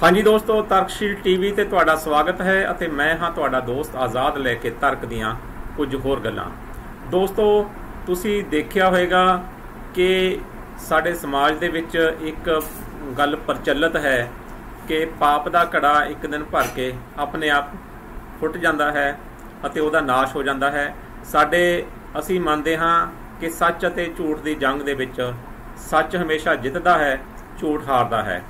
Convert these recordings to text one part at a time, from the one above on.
हाँ जी दोस्तों, ਤਰਕਸ਼ੀਲ टीवी ਤੇ ਤੁਹਾਡਾ ਸਵਾਗਤ ਹੈ ਅਤੇ ਮੈਂ ਹਾਂ ਤੁਹਾਡਾ ਦੋਸਤ ਆਜ਼ਾਦ ਲੈ ਕੇ ਤਰਕ ਦੀਆਂ ਕੁਝ ਹੋਰ ਗੱਲਾਂ। ਦੋਸਤੋ, ਤੁਸੀਂ ਦੇਖਿਆ ਹੋਵੇਗਾ ਕਿ ਸਾਡੇ ਸਮਾਜ ਦੇ ਵਿੱਚ ਇੱਕ ਗੱਲ ਪ੍ਰਚਲਿਤ ਹੈ ਕਿ ਪਾਪ ਦਾ ਘੜਾ ਇੱਕ ਦਿਨ ਭਰ ਕੇ ਆਪਣੇ ਆਪ ਫੁੱਟ ਜਾਂਦਾ ਹੈ ਅਤੇ ਉਹਦਾ ਨਾਸ਼ ਹੋ ਜਾਂਦਾ ਹੈ। ਅਸੀਂ ਮੰਨਦੇ ਹਾਂ ਕਿ ਸੱਚ ਅਤੇ ਝੂਠ ਦੀ ਜੰਗ ਦੇ ਵਿੱਚ ਸੱਚ ਹਮੇਸ਼ਾ ਜਿੱਤਦਾ ਹੈ, ਝੂਠ ਹਾਰਦਾ ਹੈ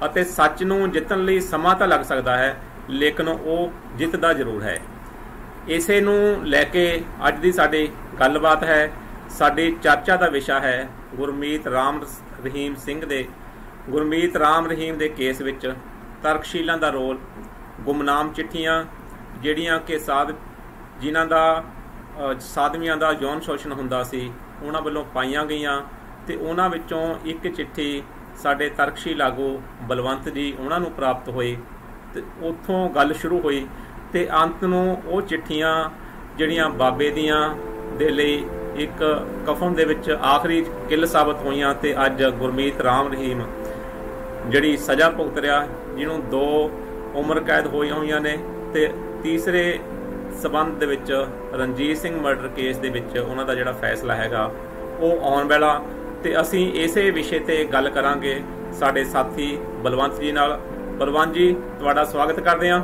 ਅਤੇ ਸੱਚ ਨੂੰ ਜਿੱਤਣ ਲਈ ਸਮਾਂ ਤਾਂ ਲੱਗ ਸਕਦਾ ਹੈ, ਲੇਕਿਨ ਉਹ ਜਿੱਤਦਾ ਜ਼ਰੂਰ ਹੈ। ਇਸੇ ਨੂੰ ਲੈ ਕੇ ਅੱਜ ਦੀ ਸਾਡੀ ਗੱਲਬਾਤ ਹੈ। ਸਾਡੀ ਚਰਚਾ ਦਾ ਵਿਸ਼ਾ ਹੈ ਗੁਰਮੀਤ ਰਾਮ ਰਹੀਮ ਦੇ ਕੇਸ ਵਿੱਚ ਤਰਕਸ਼ੀਲਾਂ ਦਾ ਰੋਲ। ਗੁਮਨਾਮ ਚਿੱਠੀਆਂ ਜਿਹੜੀਆਂ ਕਿ ਜਿਨ੍ਹਾਂ ਦਾ ਸਾਧਵੀਆਂ ਦਾ ਯੌਨ ਸ਼ੋਸ਼ਣ ਹੁੰਦਾ ਸੀ, ਉਹਨਾਂ ਵੱਲੋਂ ਪਾਈਆਂ ਗਈਆਂ ਅਤੇ ਉਹਨਾਂ ਵਿੱਚੋਂ ਇੱਕ ਚਿੱਠੀ ਸਾਡੇ ਤਰਕਸ਼ੀਲ ਆਗੂ ਬਲਵੰਤ ਜੀ ਉਹਨਾਂ ਨੂੰ ਪ੍ਰਾਪਤ ਹੋਈ ਅਤੇ ਉੱਥੋਂ ਗੱਲ ਸ਼ੁਰੂ ਹੋਈ ਅਤੇ ਅੰਤ ਨੂੰ ਉਹ ਚਿੱਠੀਆਂ ਜਿਹੜੀਆਂ ਬਾਬੇ ਦੀਆਂ ਦੇ ਲਈ ਇੱਕ ਕਫਨ ਦੇ ਵਿੱਚ ਆਖਰੀ ਕਿੱਲ ਸਾਬਤ ਹੋਈਆਂ ਅਤੇ ਅੱਜ ਗੁਰਮੀਤ ਰਾਮ ਰਹੀਮ ਜਿਹੜੀ ਸਜ਼ਾ ਭੁਗਤ ਰਿਹਾ, ਜਿਹਨੂੰ 2 ਉਮਰ ਕੈਦ ਹੋਈਆਂ ਨੇ ਅਤੇ ਤੀਸਰੇ ਸਬੰਧ ਦੇ ਵਿੱਚ ਰਣਜੀਤ ਸਿੰਘ ਮਰਡਰ ਕੇਸ ਦੇ ਵਿੱਚ ਉਹਨਾਂ ਦਾ ਜਿਹੜਾ ਫੈਸਲਾ ਹੈਗਾ ਉਹ ਆਉਣ ਵਾਲਾ। ਅਤੇ ਅਸੀਂ ਇਸੇ ਵਿਸ਼ੇ 'ਤੇ ਗੱਲ ਕਰਾਂਗੇ ਸਾਡੇ ਸਾਥੀ ਬਲਵੰਤ ਜੀ ਨਾਲ। ਬਲਵੰਤ ਜੀ, ਤੁਹਾਡਾ ਸਵਾਗਤ ਕਰਦੇ ਹਾਂ।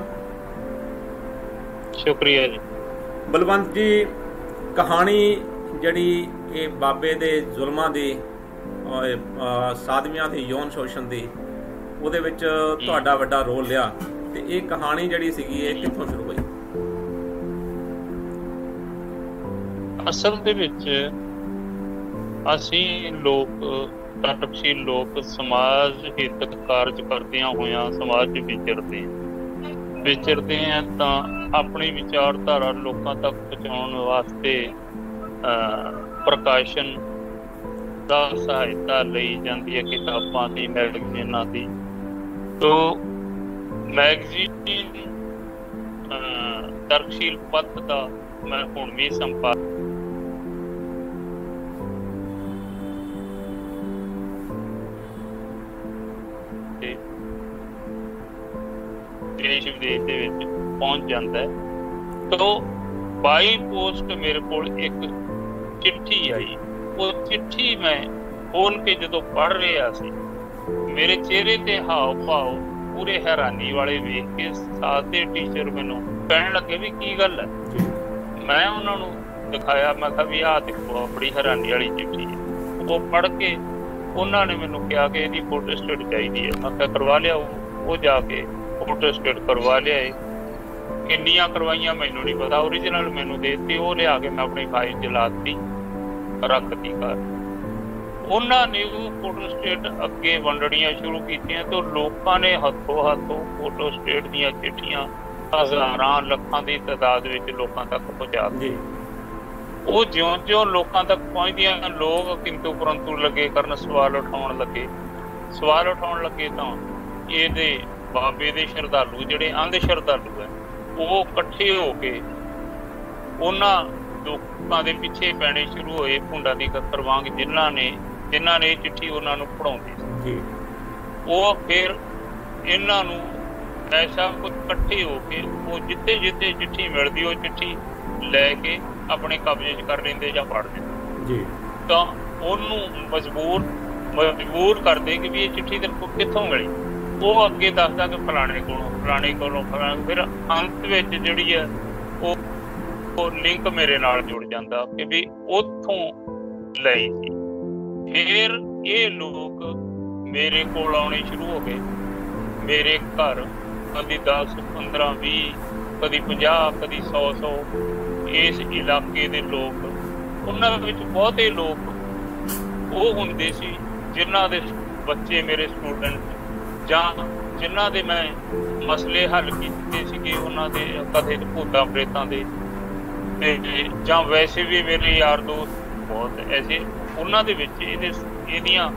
ਸ਼ੁਕਰੀਆ ਜੀ। ਬਲਵੰਤ ਜੀ, ਕਹਾਣੀ ਜਿਹੜੀ ਇਹ ਬਾਬੇ ਦੇ ਜ਼ੁਲਮਾਂ ਦੀ, ਸਾਧਵੀਆਂ ਦੇ ਯੌਨ ਸ਼ੋਸ਼ਣ ਦੀ, ਉਹਦੇ ਵਿੱਚ ਤੁਹਾਡਾ ਵੱਡਾ ਰੋਲ ਲਿਆ ਅਤੇ ਇਹ ਕਹਾਣੀ ਜਿਹੜੀ ਸੀਗੀ ਇਹ ਕਿੱਥੋਂ ਸ਼ੁਰੂ ਹੋਈ? ਅਸਲ ਦੇ ਵਿੱਚ ਅਸੀਂ ਤਰਕਸ਼ੀਲ ਲੋਕ ਸਮਾਜ ਹਿੱਤਕ ਕਾਰਜ ਕਰਦਿਆਂ ਹੋਇਆਂ ਸਮਾਜ 'ਚ ਵਿਚਰਦੇ ਹਾਂ ਤਾਂ ਆਪਣੀ ਵਿਚਾਰਧਾਰਾ ਲੋਕਾਂ ਤੱਕ ਪਹੁੰਚਾਉਣ ਵਾਸਤੇ ਪ੍ਰਕਾਸ਼ਨ ਦਾ ਸਹਾਇਤਾ ਲਈ ਜਾਂਦੀ ਹੈ, ਕਿਤਾਬਾਂ ਦੀ, ਮੈਗਜ਼ੀਨਾਂ ਦੀ। ਤੋ ਮੈਗਜ਼ੀਨ ਤਰਕਸ਼ੀਲ ਪੱਥ ਦਾ ਮੈਂ ਹੁਣ ਵੀ ਸੰਪਾਦਕ ਦੇਸ਼ ਵਿਦੇਸ਼ ਦੇ ਵਿੱਚ ਪਹੁੰਚ ਜਾਂਦਾ ਹੈ। ਤੋ ਬਾਈ ਪੋਸਟ ਮੇਰੇ ਕੋਲ ਇੱਕ ਚਿੱਠੀ ਆਈ। ਉਹ ਚਿੱਠੀ ਮੈਂ ਖੋਲ ਕੇ ਜਦੋਂ ਪੜ੍ਹ ਰਿਹਾ ਸੀ, ਮੇਰੇ ਚਿਹਰੇ ਤੇ ਹਾਵ ਭਾਵ ਪੂਰੇ ਹੈਰਾਨੀ ਵਾਲੇ ਵੇਖ ਕੇ ਸਾਥ ਦੇ ਟੀਚਰ ਮੈਨੂੰ ਕਹਿਣ ਲੱਗੇ ਵੀ ਕੀ ਗੱਲ ਹੈ। ਮੈਂ ਉਹਨਾਂ ਨੂੰ ਦਿਖਾਇਆ, ਮੈਂ ਕਿਹਾ ਵੀ ਆਹ ਦੇਖੋ, ਬੜੀ ਹੈਰਾਨੀ ਵਾਲੀ ਚਿੱਠੀ ਹੈ। ਉਹ ਪੜ੍ਹ ਕੇ ਉਹਨਾਂ ਨੇ ਮੈਨੂੰ ਕਿਹਾ ਕਿ ਇਹਦੀ ਫੋਟੋ ਸਟੇਟ ਚਾਹੀਦੀ ਹੈ। ਮੈਂ ਕਿਹਾ ਕਰਵਾ ਲਿਆ। ਉਹ ਜਾ ਕੇ ਫੋਟੋ ਸਟੇਟ ਕਰਵਾ ਲਿਆਏ। ਕਿੰਨੀਆਂ ਕਰਵਾਈਆਂ ਮੈਨੂੰ ਨਹੀਂ ਪਤਾ, ਓਰੀਜਨਲ ਮੈਨੂੰ ਦੇ ਦਿੱਤੀ। ਉਹ ਲਿਆ ਕੇ ਮੈਂ ਆਪਣੀ ਫਾਈਲ 'ਚ ਲਾ ਦਿੱਤੀ, ਰੱਖਤੀ ਘਰ। ਉਹਨਾਂ ਨੇ ਉਹ ਫੋਟੋ ਸਟੇਟ ਅੱਗੇ ਵੰਡਣੀਆਂ ਸ਼ੁਰੂ ਕੀਤੀਆਂ ਤੇ ਲੋਕਾਂ ਨੇ ਹੱਥੋਂ ਫੋਟੋ ਸਟੇਟ ਦੀਆਂ ਚਿੱਠੀਆਂ ਹਜ਼ਾਰਾਂ ਲੱਖਾਂ ਦੀ ਤਾਦਾਦ ਵਿੱਚ ਲੋਕਾਂ ਤੱਕ ਪਹੁੰਚਾ ਦਿੱਤੀ। ਉਹ ਜਿਉਂ ਲੋਕਾਂ ਤੱਕ ਪਹੁੰਚਦੀਆਂ, ਲੋਕ ਕਿੰਤੂ ਪਰੰਤੂ ਲੱਗੇ ਕਰਨ, ਸਵਾਲ ਉਠਾਉਣ ਲੱਗੇ ਤਾਂ ਇਹਦੇ ਬਾਬੇ ਦੇ ਸ਼ਰਧਾਲੂ, ਜਿਹੜੇ ਅੰਧ ਸ਼ਰਧਾਲੂ ਹੈ, ਉਹ ਇਕੱਠੇ ਹੋ ਕੇ ਉਹਨਾਂ ਲੋਕਾਂ ਦੇ ਪਿੱਛੇ ਪੈਣੇ ਸ਼ੁਰੂ ਹੋਏ, ਭੁੰਡਾਂ ਦੀ ਕਤਰ ਵਾਂਗ, ਜਿਨ੍ਹਾਂ ਨੇ ਇਹ ਚਿੱਠੀ ਉਹਨਾਂ ਨੂੰ ਪੜ੍ਹਾਉਂਦੀ ਸੀ। ਉਹ ਫਿਰ ਇਹਨਾਂ ਨੂੰ ਐਸਾ ਕੁਝ ਇਕੱਠੇ ਹੋ ਕੇ ਉਹ ਜਿੱਥੇ ਚਿੱਠੀ ਮਿਲਦੀ ਉਹ ਚਿੱਠੀ ਲੈ ਕੇ ਆਪਣੇ ਕਬਜ਼ੇ 'ਚ ਕਰ ਲੈਂਦੇ ਜਾਂ ਪੜ੍ਹ ਦਿੰਦੇ। ਤਾਂ ਉਹਨੂੰ ਮਜਬੂਰ ਕਰਦੇ ਕਿ ਵੀ ਇਹ ਚਿੱਠੀ ਤੇਰੇ ਕੋਲ ਕਿੱਥੋਂ ਮਿਲੀ। ਉਹ ਅੱਗੇ ਦੱਸਦਾ ਕਿ ਫਲਾਣੇ ਕੋਲੋਂ। ਫਿਰ ਅੰਤ ਵਿੱਚ ਜਿਹੜੀ ਹੈ ਉਹ ਲਿੰਕ ਮੇਰੇ ਨਾਲ ਜੁੜ ਜਾਂਦਾ ਕਿ ਵੀ ਉੱਥੋਂ ਲਈ ਸੀ। ਫਿਰ ਇਹ ਲੋਕ ਮੇਰੇ ਕੋਲ ਆਉਣੇ ਸ਼ੁਰੂ ਹੋ ਗਏ। ਮੇਰੇ ਘਰ ਕਦੀ 10, 15, 20, ਕਦੀ 50, ਕਦੀ 100 ਇਸ ਇਲਾਕੇ ਦੇ ਲੋਕ, ਉਹਨਾਂ ਵਿੱਚ ਬਹੁਤੇ ਲੋਕ ਉਹ ਹੁੰਦੇ ਸੀ ਜਿਨ੍ਹਾਂ ਦੇ ਬੱਚੇ ਮੇਰੇ ਸਟੂਡੈਂਟ, ਜਾਂ ਜਿਨ੍ਹਾਂ ਦੇ ਮੈਂ ਮਸਲੇ ਹੱਲ ਕੀਤੇ ਸੀਗੇ, ਉਹਨਾਂ ਦੇ ਕਦੇ ਭੂਤਾਂ ਪ੍ਰੇਤਾਂ ਦੇ, ਜਾਂ ਵੈਸੇ ਵੀ ਮੇਰੇ ਯਾਰ ਦੋਸਤ ਬਹੁਤ ਐਸੇ। ਉਹਨਾਂ ਦੇ ਵਿੱਚ ਇਹਦੀਆਂ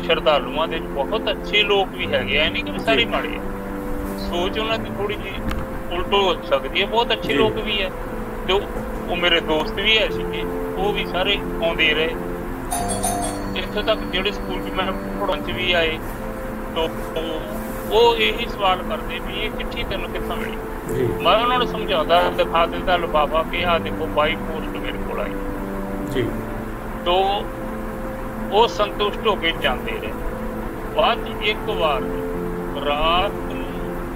ਸ਼ਰਧਾਲੂਆਂ ਦੇ ਬਹੁਤ ਅੱਛੇ ਲੋਕ ਵੀ ਹੈਗੇ ਆ, ਨਹੀਂ ਕਿ ਸਾਰੇ ਮਾੜੇ ਆ। ਸੋਚ ਉਹਨਾਂ ਦੀ ਥੋੜ੍ਹੀ ਜਿਹੀ ਉਲਟ ਹੋ ਸਕਦੀ ਹੈ। ਬਹੁਤ ਅੱਛੇ ਲੋਕ ਵੀ ਹੈ ਤੇ ਉਹ ਮੇਰੇ ਦੋਸਤ ਵੀ ਹੈ ਸੀਗੇ, ਉਹ ਵੀ ਸਾਰੇ ਆਉਂਦੇ ਰਹੇ। ਇੱਥੋਂ ਤੱਕ ਜਿਹੜੇ ਸਕੂਲ 'ਚ ਮੈਂ ਪੜ੍ਹਾਉਣ 'ਚ ਵੀ ਆਏ, तो ਉਹ ਇਹੀ ਸਵਾਲ ਕਰਦੇ ਵੀ ਇਹ ਚਿੱਠੀ ਤੈਨੂੰ ਕਿੱਥੋਂ ਮਿਲੀ। ਮੈਂ ਉਹਨਾਂ ਨੂੰ ਸਮਝਾਉਂਦਾ, ਦਿਖਾ ਦਿੰਦਾ ਲਿਫਾਫਾ ਕਿ ਆਹ ਦੇਖੋ ਬਾਈ ਪੋਸਟ ਮੇਰੇ ਕੋਲ ਆਈ ਜੀ। ਤੋ ਉਹ ਸੰਤੁਸ਼ਟ ਹੋ ਕੇ ਜਾਂਦੇ ਰਹੇ। ਬਾਅਦ 'ਚ ਇੱਕ ਵਾਰ ਰਾਤ ਨੂੰ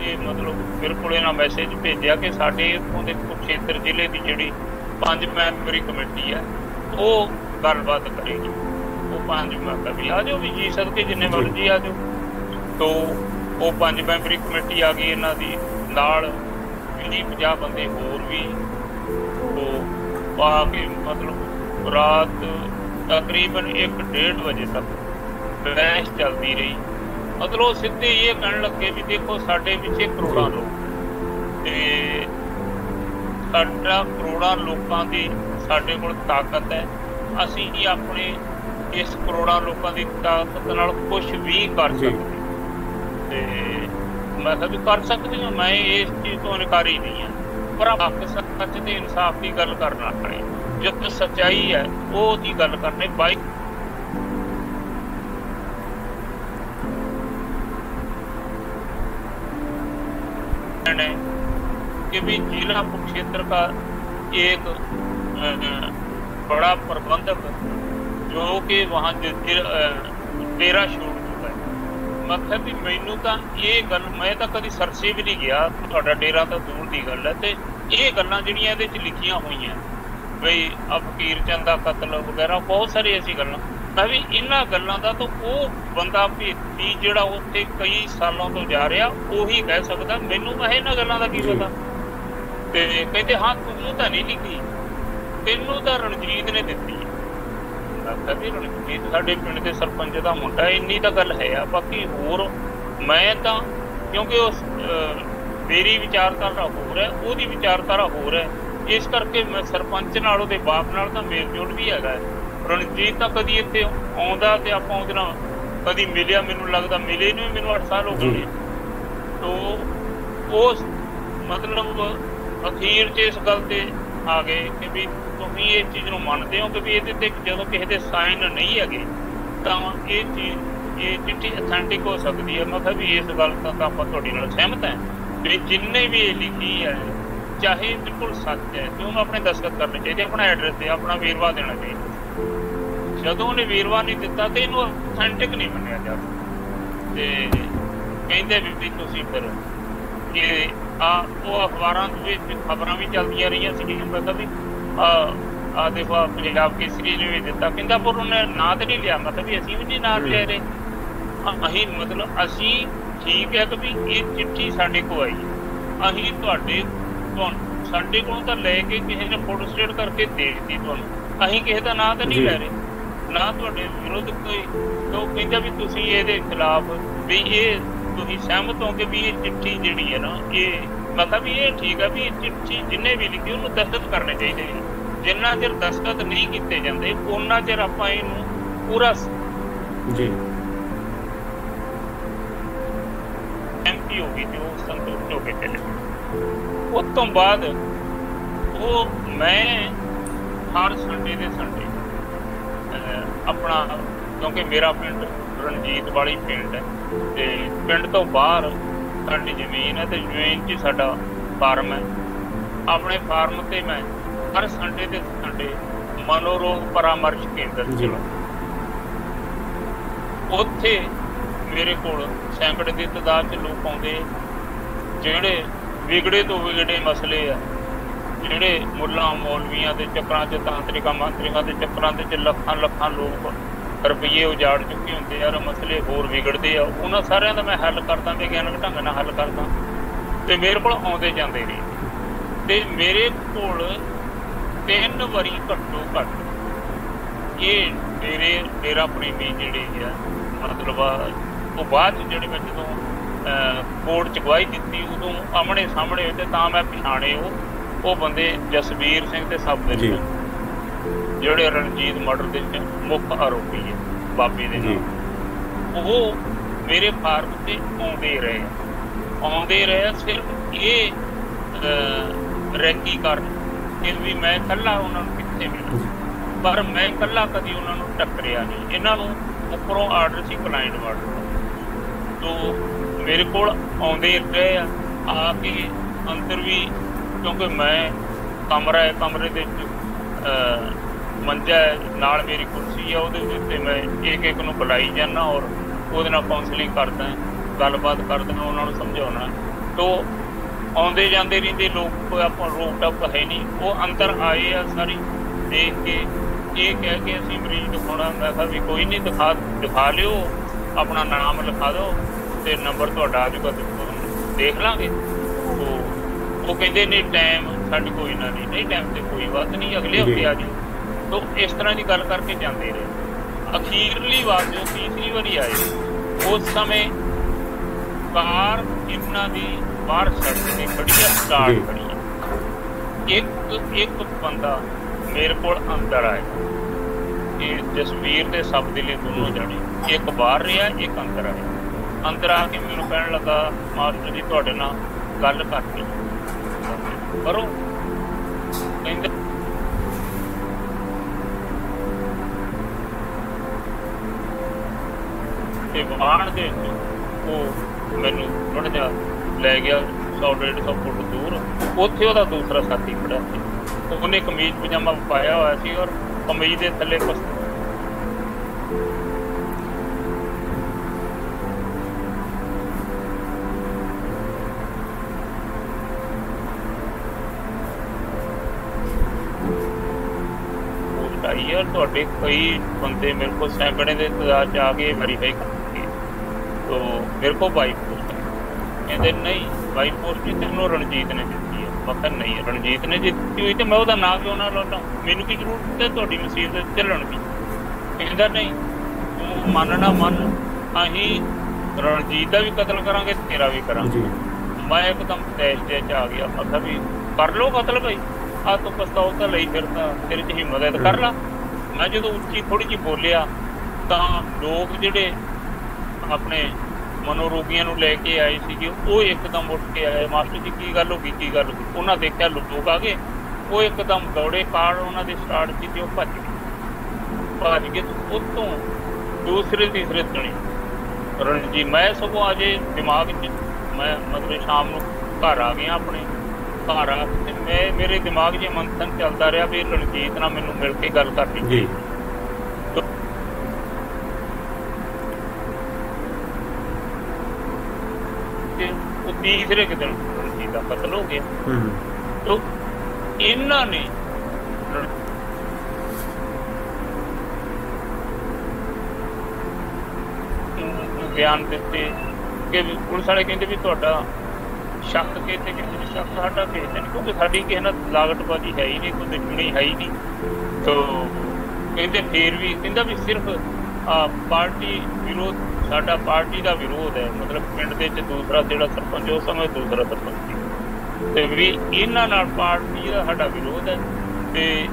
ਇਹ ਮਤਲਬ ਮੇਰੇ ਕੋਲ ਇਹਨਾਂ ਮੈਸੇਜ ਭੇਜਿਆ ਕਿ ਸਾਡੇ ਇੱਥੋਂ ਦੇ ਕੁਰੂਕਸ਼ੇਤਰ ਜ਼ਿਲ੍ਹੇ ਦੀ ਜਿਹੜੀ 5 ਮੈਂਬਰੀ ਕਮੇਟੀ ਹੈ ਉਹ ਗੱਲਬਾਤ ਕਰੇਗੀ। ਉਹ 5 ਮੈਂਬਰ ਵੀ ਆ ਜਾਓ, ਵੀ ਜੀ ਸਦਕੇ ਜਿੰਨੇ ਮਰਜ਼ੀ ਆ ਜਾਓ। ਤੋ ਉਹ 5 ਮੈਂਬਰੀ ਕਮੇਟੀ ਆ ਗਈ ਇਹਨਾਂ ਦੀ, ਨਾਲ 20-50 ਬੰਦੇ ਹੋਰ ਵੀ ਆ ਕੇ ਮਤਲਬ ਰਾਤ ਤਕਰੀਬਨ 1-1:30 ਵਜੇ ਤੱਕ ਬਹਿਸ ਚੱਲਦੀ ਰਹੀ। ਮਤਲਬ ਸਿੱਧੇ ਇਹ ਕਹਿਣ ਲੱਗੇ ਵੀ ਦੇਖੋ ਸਾਡੇ ਪਿੱਛੇ ਕਰੋੜਾਂ ਲੋਕ ਤੇ ਸਾਡਾ ਕਰੋੜਾਂ ਲੋਕਾਂ ਦੀ ਸਾਡੇ ਕੋਲ ਤਾਕਤ ਹੈ, ਅਸੀਂ ਹੀ ਆਪਣੇ ਇਸ ਕਰੋੜਾਂ ਲੋਕਾਂ ਦੀ ਤਾਕਤ ਨਾਲ ਕੁਝ ਵੀ ਕਰ ਸਕਦੇ। ਤੇ ਮੈਂ ਕਿਹਾ ਵੀ ਕਰ ਸਕਦੇ ਹਾਂ, ਮੈਂ ਇਸ ਚੀਜ਼ ਤੋਂ ਇਨਕਾਰੀ ਨਹੀਂ ਹਾਂ, ਪਰ ਹੱਕ ਸੱਚ ਤੇ ਇਨਸਾਫ ਦੀ ਗੱਲ ਕਰਨਾ ਆਪਣੇ ਜੋ ਸੱਚਾਈ ਹੈ ਉਹਦੀ ਗੱਲ ਕਰਨੀ। ਬਾਈ कि भी जिला कुरुक्षेत्र का एक बड़ा प्रबंधक जो कि वहाँ डेरा छोड़ चुका है। मैं भी मैनू तो ये गल, मैं तो कभी सरसे भी नहीं गया, तुहाडा डेरा तो दूर की गल है। तो ये गल्लां जिहड़ियां इहदे च लिखियां होईयां बई फकीर चंद दा कतल वगैरह बहुत सारी ऐसी गल्लां, मैं भी इन्हां गल्लां दा तो वो बंदा भेती जिहड़ा उत्थे कई सालों तो जा रहा उही कह सकदा। मैनू मैं इन्हां गल्लां दा की पता। ते कहते हाँ तू तो नहीं लिखी, तेनू तो रणजीत ने दिती। मैं भी रणजीत साडे पिंड दे सरपंच दा मुंडा, इन्नी तो गल है। बाकी होर मैं तो क्योंकि उस मेरी विचारधारा होर है, ओहदी विचारधारा होर है, इस करके मैं सरपंच नाल ओहदे बाप नाल तां मेल जोल भी हैगा। रणजीत तो कभी इत्थे आउंदा ते आपां ओहदे नाल कभी मिलिया, मैनूं लगदा मिले नहीं, मैनूं 8 साल हो गए। तो उस मतलब अखीर च इस गल ते आ गए कि भी तुसीं इस चीज़ नूं मनदे हो कि भी इहदे ते जदों किसी दे साइन नहीं हैगे तां ये चीज़ ये चिट्ठी अथेंटिक हो सकती है। मैं कहा भी इस गल तां आपां तुहाडे नाल सहमत है भी जिन्ने भी लिखी है चाहे बिल्कुल सच है तो उन्होंने अपने दस्तखत करने चाहिए, अपना एड्रैस दे अपना वेरवा देना चाहिए। जदों उन्हें वेरवा नहीं दिता तो इनू अथेंटिक नहीं मन्निया जाता। तो कहते भी तुसीं फिर कि वो अखबारां खबरां भी चलदियां रहियां सी। मैं कहा भी आ देखो पंजाब केसरी ने भी दिता, कहता पर उन्हें ना तो नहीं लिया। मतलब भी असीं भी नहीं ना ले रहे, असीं मतलब असीं ठीक है कि भी ये चिट्ठी साडे को आई, असीं तुहाडे साडे कोलों तां लैके किसी ने फोटो स्टेट करके दे दी तुहानूं, असीं किसी दा नां तां नहीं लै रहे, ना तुहाडे विरोध कोई। तो कहंदा भी तुसीं इहदे खिलाफ भी ये तुसीं सहमत हो कि भी ये चिट्ठी जिहड़ी है ना ये मतलब भी ये ठीक है भी चिट्ठी जिन्हें भी लिखी उन्होंने दस्तखत करने चाहिए। जिन्ना चिर दस्तखत नहीं किए जाते उन्ना चिर आपां इहनूं पूरा जी एमपी होगी जो संतुष्ट होके चले। उस तो बाद वो मैं हर संडे के संडे अपना क्योंकि मेरा पिंड रणजीत वाली पिंड है तो पिंड तो बाहर साडी जमीन है तो जमीन च साडा फार्म है। अपने फार्म से मैं हर संडे के संडे मनोरोग परामर्श केंद्र चला उत्थे मेरे को सैकड़े की तादाद च लोग आउंदे जिहड़े विगड़े तो विगड़े मसले है जिहड़े मुल्लां मौलवियां के चक्करां च तांत्रिकां मांत्रिकां के चक्करां च लखां लखां लोग रुपये उजाड़ चुके होंगे यार मसले होर बिगड़ते आ उन्होंने सारिਆਂ ਦਾ मैं हल करदा विज्ञानक ढंग नाल हल करदा ते मेरे को आउंदे जांदे रहे ते मेरे कोल 3 वारी घट्टो घट्ट ये डेरा प्रेमी जिहड़े है मतलब वो बाद जिहड़े मैं जदों कोर्ट च गवाही दित्ती उदों आमने सामने होए तां मैं पछाणे वो बंदे जसवीर सिंह ते सबदे जिहड़े रणजीत मर्डर के मुख आरोपी है बाबे दे नाल वो मेरे फार्म से आउंदे रहे सिर्फ ये रैकी कर कि भी मैं कल्ला उन्होंने कित्थे मिला पर मैं कल्ला कभी उन्होंने टक्करिया नहीं। इन्हों उपरों आर्डर सी क्लाइंट वार्डर तो ਮੇਰੇ ਕੋਲ ਆਉਂਦੇ ਰਹੇ ਆ ਕੇ ਅੰਦਰ ਵੀ, ਕਿਉਂਕਿ ਮੈਂ ਕਮਰੇ ਦੇ ਵਿੱਚ ਮੰਜਾ ਹੈ, ਨਾਲ ਮੇਰੀ ਕੁਰਸੀ ਆ, ਉਹਦੇ ਉੱਤੇ ਮੈਂ ਇੱਕ ਨੂੰ ਬੁਲਾਈ ਜਾਂਦਾ ਔਰ ਉਹਦੇ ਨਾਲ ਕਾਉਂਸਲਿੰਗ ਕਰਦਾ, ਗੱਲਬਾਤ ਕਰਦਾ, ਉਹਨਾਂ ਨੂੰ ਸਮਝਾਉਣਾ। ਤੋ ਆਉਂਦੇ ਜਾਂਦੇ ਰਹਿੰਦੇ ਲੋਕ, ਆਪਾਂ ਰੋਕ ਟੋਕ ਹੈ ਨਹੀਂ। ਉਹ ਅੰਦਰ ਆਏ ਆ ਸਾਰੀ ਦੇਖ ਕੇ, ਇਹ ਕਹਿ ਕੇ ਅਸੀਂ ਮਰੀਜ਼ ਦਿਖਾਉਣਾ। ਮੈਂ ਕਿਹਾ ਵੀ ਕੋਈ ਨਹੀਂ, ਦਿਖਾ ਲਿਓ, ਆਪਣਾ ਨਾਮ ਲਿਖਾ ਦਿਓ ਅਤੇ ਨੰਬਰ ਤੁਹਾਡਾ ਆ ਜਾਊਗਾ, ਦੇਖ ਲਾਂਗੇ। ਉਹ ਕਹਿੰਦੇ ਨਹੀਂ ਟਾਈਮ ਸਾਡੀ ਕੋਈ ਨਾ, ਨਹੀਂ ਟਾਈਮ 'ਤੇ ਕੋਈ ਬਾਤ ਨਹੀਂ, ਅਗਲੇ ਹਫ਼ਤੇ ਆ ਜਾਓ। ਤੋ ਇਸ ਤਰ੍ਹਾਂ ਦੀ ਗੱਲ ਕਰਕੇ ਜਾਂਦੇ ਰਹੇ। ਅਖੀਰਲੀ ਵਾਰ ਜੋ ਤੀਸਰੀ ਵਾਰੀ ਆਏ, ਉਸ ਸਮੇਂ ਕਾਰ ਇਹਨਾਂ ਦੀ ਬਾਹਰ ਸੜਕ 'ਤੇ ਖੜੀ ਆ, ਸਟਾਰਟ ਖੜੀ ਆ। ਇੱਕ ਬੰਦਾ ਮੇਰੇ ਕੋਲ ਅੰਦਰ ਆਇਆ, ਇਹ ਜਸਵੀਰ ਤੇ ਸਬਦਿਲੀ ਦੋਨੋਂ ਜਾਣੇ, ਇੱਕ ਬਾਹਰ ਰਿਹਾ, ਇੱਕ ਅੰਦਰ ਆਇਆ। ਅੰਦਰ ਆ ਕੇ ਮੈਨੂੰ ਕਹਿਣ ਲੱਗਾ, ਮਾਸਟਰ ਜੀ ਤੁਹਾਡੇ ਨਾਲ ਗੱਲ ਕਰਨੀ ਕਰੋ। ਕਹਿੰਦੇ ਤੇ ਵਾਹਣ ਦੇ ਉਹ ਮੈਨੂੰ ਥੋੜ੍ਹਾ ਜਿਹਾ ਲੈ ਗਿਆ 100-150 ਫੁੱਟ ਦੂਰ। ਉੱਥੇ ਉਹਦਾ ਦੂਸਰਾ ਸਾਥੀ ਖੜਿਆ ਸੀ, ਉਹਨੇ ਕਮੀਜ਼ ਪਜਾਮਾ ਪਾਇਆ ਹੋਇਆ ਸੀ ਔਰ ਕਮੀਜ਼ ਦੇ ਥੱਲੇ ਯਾਰ ਤੁਹਾਡੇ ਕਈ ਬੰਦੇ ਮੇਰੇ ਕੋਲ ਸੈਂਕੜੇ ਦੇ ਤਾਦਾਦ 'ਚ ਆ ਕੇ ਵੈਰੀਫਾਈ ਕਰਨਗੇ। ਤੋ ਮੇਰੇ ਕੋਲ ਬਾਈ ਪੋਸਟ ਹੈ। ਕਹਿੰਦੇ ਨਹੀਂ ਬਾਈ ਪੋਸਟ ਹੀ ਤੈਨੂੰ ਰਣਜੀਤ ਨੇ ਦਿੱਤੀ ਹੈ। ਮੈਂ ਕਿਹਾ ਨਹੀਂ, ਰਣਜੀਤ ਨੇ ਦਿੱਤੀ ਹੋਈ ਤੇ ਮੈਂ ਉਹਦਾ ਨਾਂ ਕਿਉਂ ਨਾ ਲਾਉਣਾ, ਮੈਨੂੰ ਕੀ ਜ਼ਰੂਰਤ ਹੈ ਤੁਹਾਡੀ ਮਸੀਤ ਚੱਲਣ ਦੀ। ਕਹਿੰਦਾ ਨਹੀਂ, ਤੂੰ ਮੰਨਣਾ ਮੰਨ, ਅਸੀਂ ਰਣਜੀਤ ਦਾ ਵੀ ਕਤਲ ਕਰਾਂਗੇ, ਤੇਰਾ ਵੀ ਕਰਾਂਗੇ। ਮੈਂ ਇੱਕਦਮ ਤੈਸ਼ ਦੇ 'ਚ ਆ ਗਿਆ। ਮੈਂ ਕਿਹਾ ਵੀ ਕਰ ਲਓ ਕਤਲ ਭਾਈ, ਆ ਤੂੰ ਪਸਤੌਲ ਤਾਂ ਲਈ ਫਿਰਦਾ, ਤੇਰੇ 'ਚ ਹਿੰਮਤ ਹੈ ਤਾਂ ਕਰ ਲਾ। ਮੈਂ ਜਦੋਂ ਉੱਚੀ ਥੋੜ੍ਹੀ ਜਿਹੀ ਬੋਲਿਆ ਤਾਂ ਲੋਕ ਜਿਹੜੇ ਆਪਣੇ ਮਨੋਰੋਗੀਆਂ ਨੂੰ ਲੈ ਕੇ ਆਏ ਸੀਗੇ, ਉਹ ਇੱਕਦਮ ਉੱਠ ਕੇ ਆਏ, ਮਾਸਟਰ ਜੀ ਕੀ ਗੱਲ ਹੋ ਗਈ, ਕੀ ਗੱਲ ਹੋ ਗਈ। ਉਹਨਾਂ ਦੇਖਿਆ ਲੋਕ ਆ ਗਏ, ਉਹ ਇੱਕਦਮ ਦੌੜੇ, ਕਾਰ ਉਹਨਾਂ ਦੀ ਸਟਾਰਟ ਕੀਤੀ, ਉਹ ਭੱਜ ਗਏ। ਉੱਤੋਂ ਦੂਸਰੇ ਤੀਸਰੇ ਦਿਨ ਰਣਜੀਤ, ਮੈਂ ਸਗੋਂ ਅਜੇ ਦਿਮਾਗ 'ਚ, ਮੈਂ ਮਤਲਬ ਸ਼ਾਮ ਨੂੰ ਘਰ ਆ ਗਿਆ, ਆਪਣੇ ਘਰ ਆ ਕੇ ਮੇਰੇ ਦਿਮਾਗ 'ਚ ਮੰਥਨ ਚੱਲਦਾ ਰਿਹਾ ਵੀ ਰਣਜੀਤ ਨਾਲ ਮੈਨੂੰ ਮਿਲ ਕੇ ਗੱਲ ਕਰਨੀ ਚਾਹੀਦੀ। ਉਹ ਤੀਸਰੇ ਕੁ ਦਿਨ ਰਣਜੀਤ ਦਾ ਕਤਲ ਹੋ ਗਿਆ। ਤੋ ਇਹਨਾਂ ਨੇ ਬਿਆਨ ਦਿੱਤੇ ਕਿ ਪੁਲਿਸ ਵਾਲੇ ਕਹਿੰਦੇ ਵੀ ਤੁਹਾਡਾ ਸ਼ੱਕ ਕੇ ਤੇ ਕਿਸੇ ਨੇ ਸ਼ੱਕ ਸਾਡਾ ਭੇਜਦੇ ਨਹੀਂ, ਕਿਉਂਕਿ ਸਾਡੀ ਕਿਸੇ ਨਾਲ ਲਾਗਤਬਾਜ਼ੀ ਹੈ ਹੀ ਨਹੀਂ, ਕੋਈ ਦੁਸ਼ਮਣੀ ਹੈ ਹੀ ਨਹੀਂ। ਤੋ ਕਹਿੰਦੇ ਫੇਰ ਵੀ, ਕਹਿੰਦਾ ਵੀ ਸਿਰਫ ਪਾਰਟੀ ਵਿਰੋਧ, ਸਾਡਾ ਪਾਰਟੀ ਦਾ ਵਿਰੋਧ ਹੈ, ਮਤਲਬ ਪਿੰਡ ਦੇ 'ਚ ਦੂਸਰਾ ਜਿਹੜਾ ਸਰਪੰਚ ਉਸ ਸਮੇਂ ਦੂਸਰਾ ਸਰਪੰਚ ਸੀ, ਤੇ ਵੀ ਇਹਨਾਂ ਨਾਲ ਪਾਰਟੀ ਦਾ ਸਾਡਾ ਵਿਰੋਧ ਹੈ, ਤੇ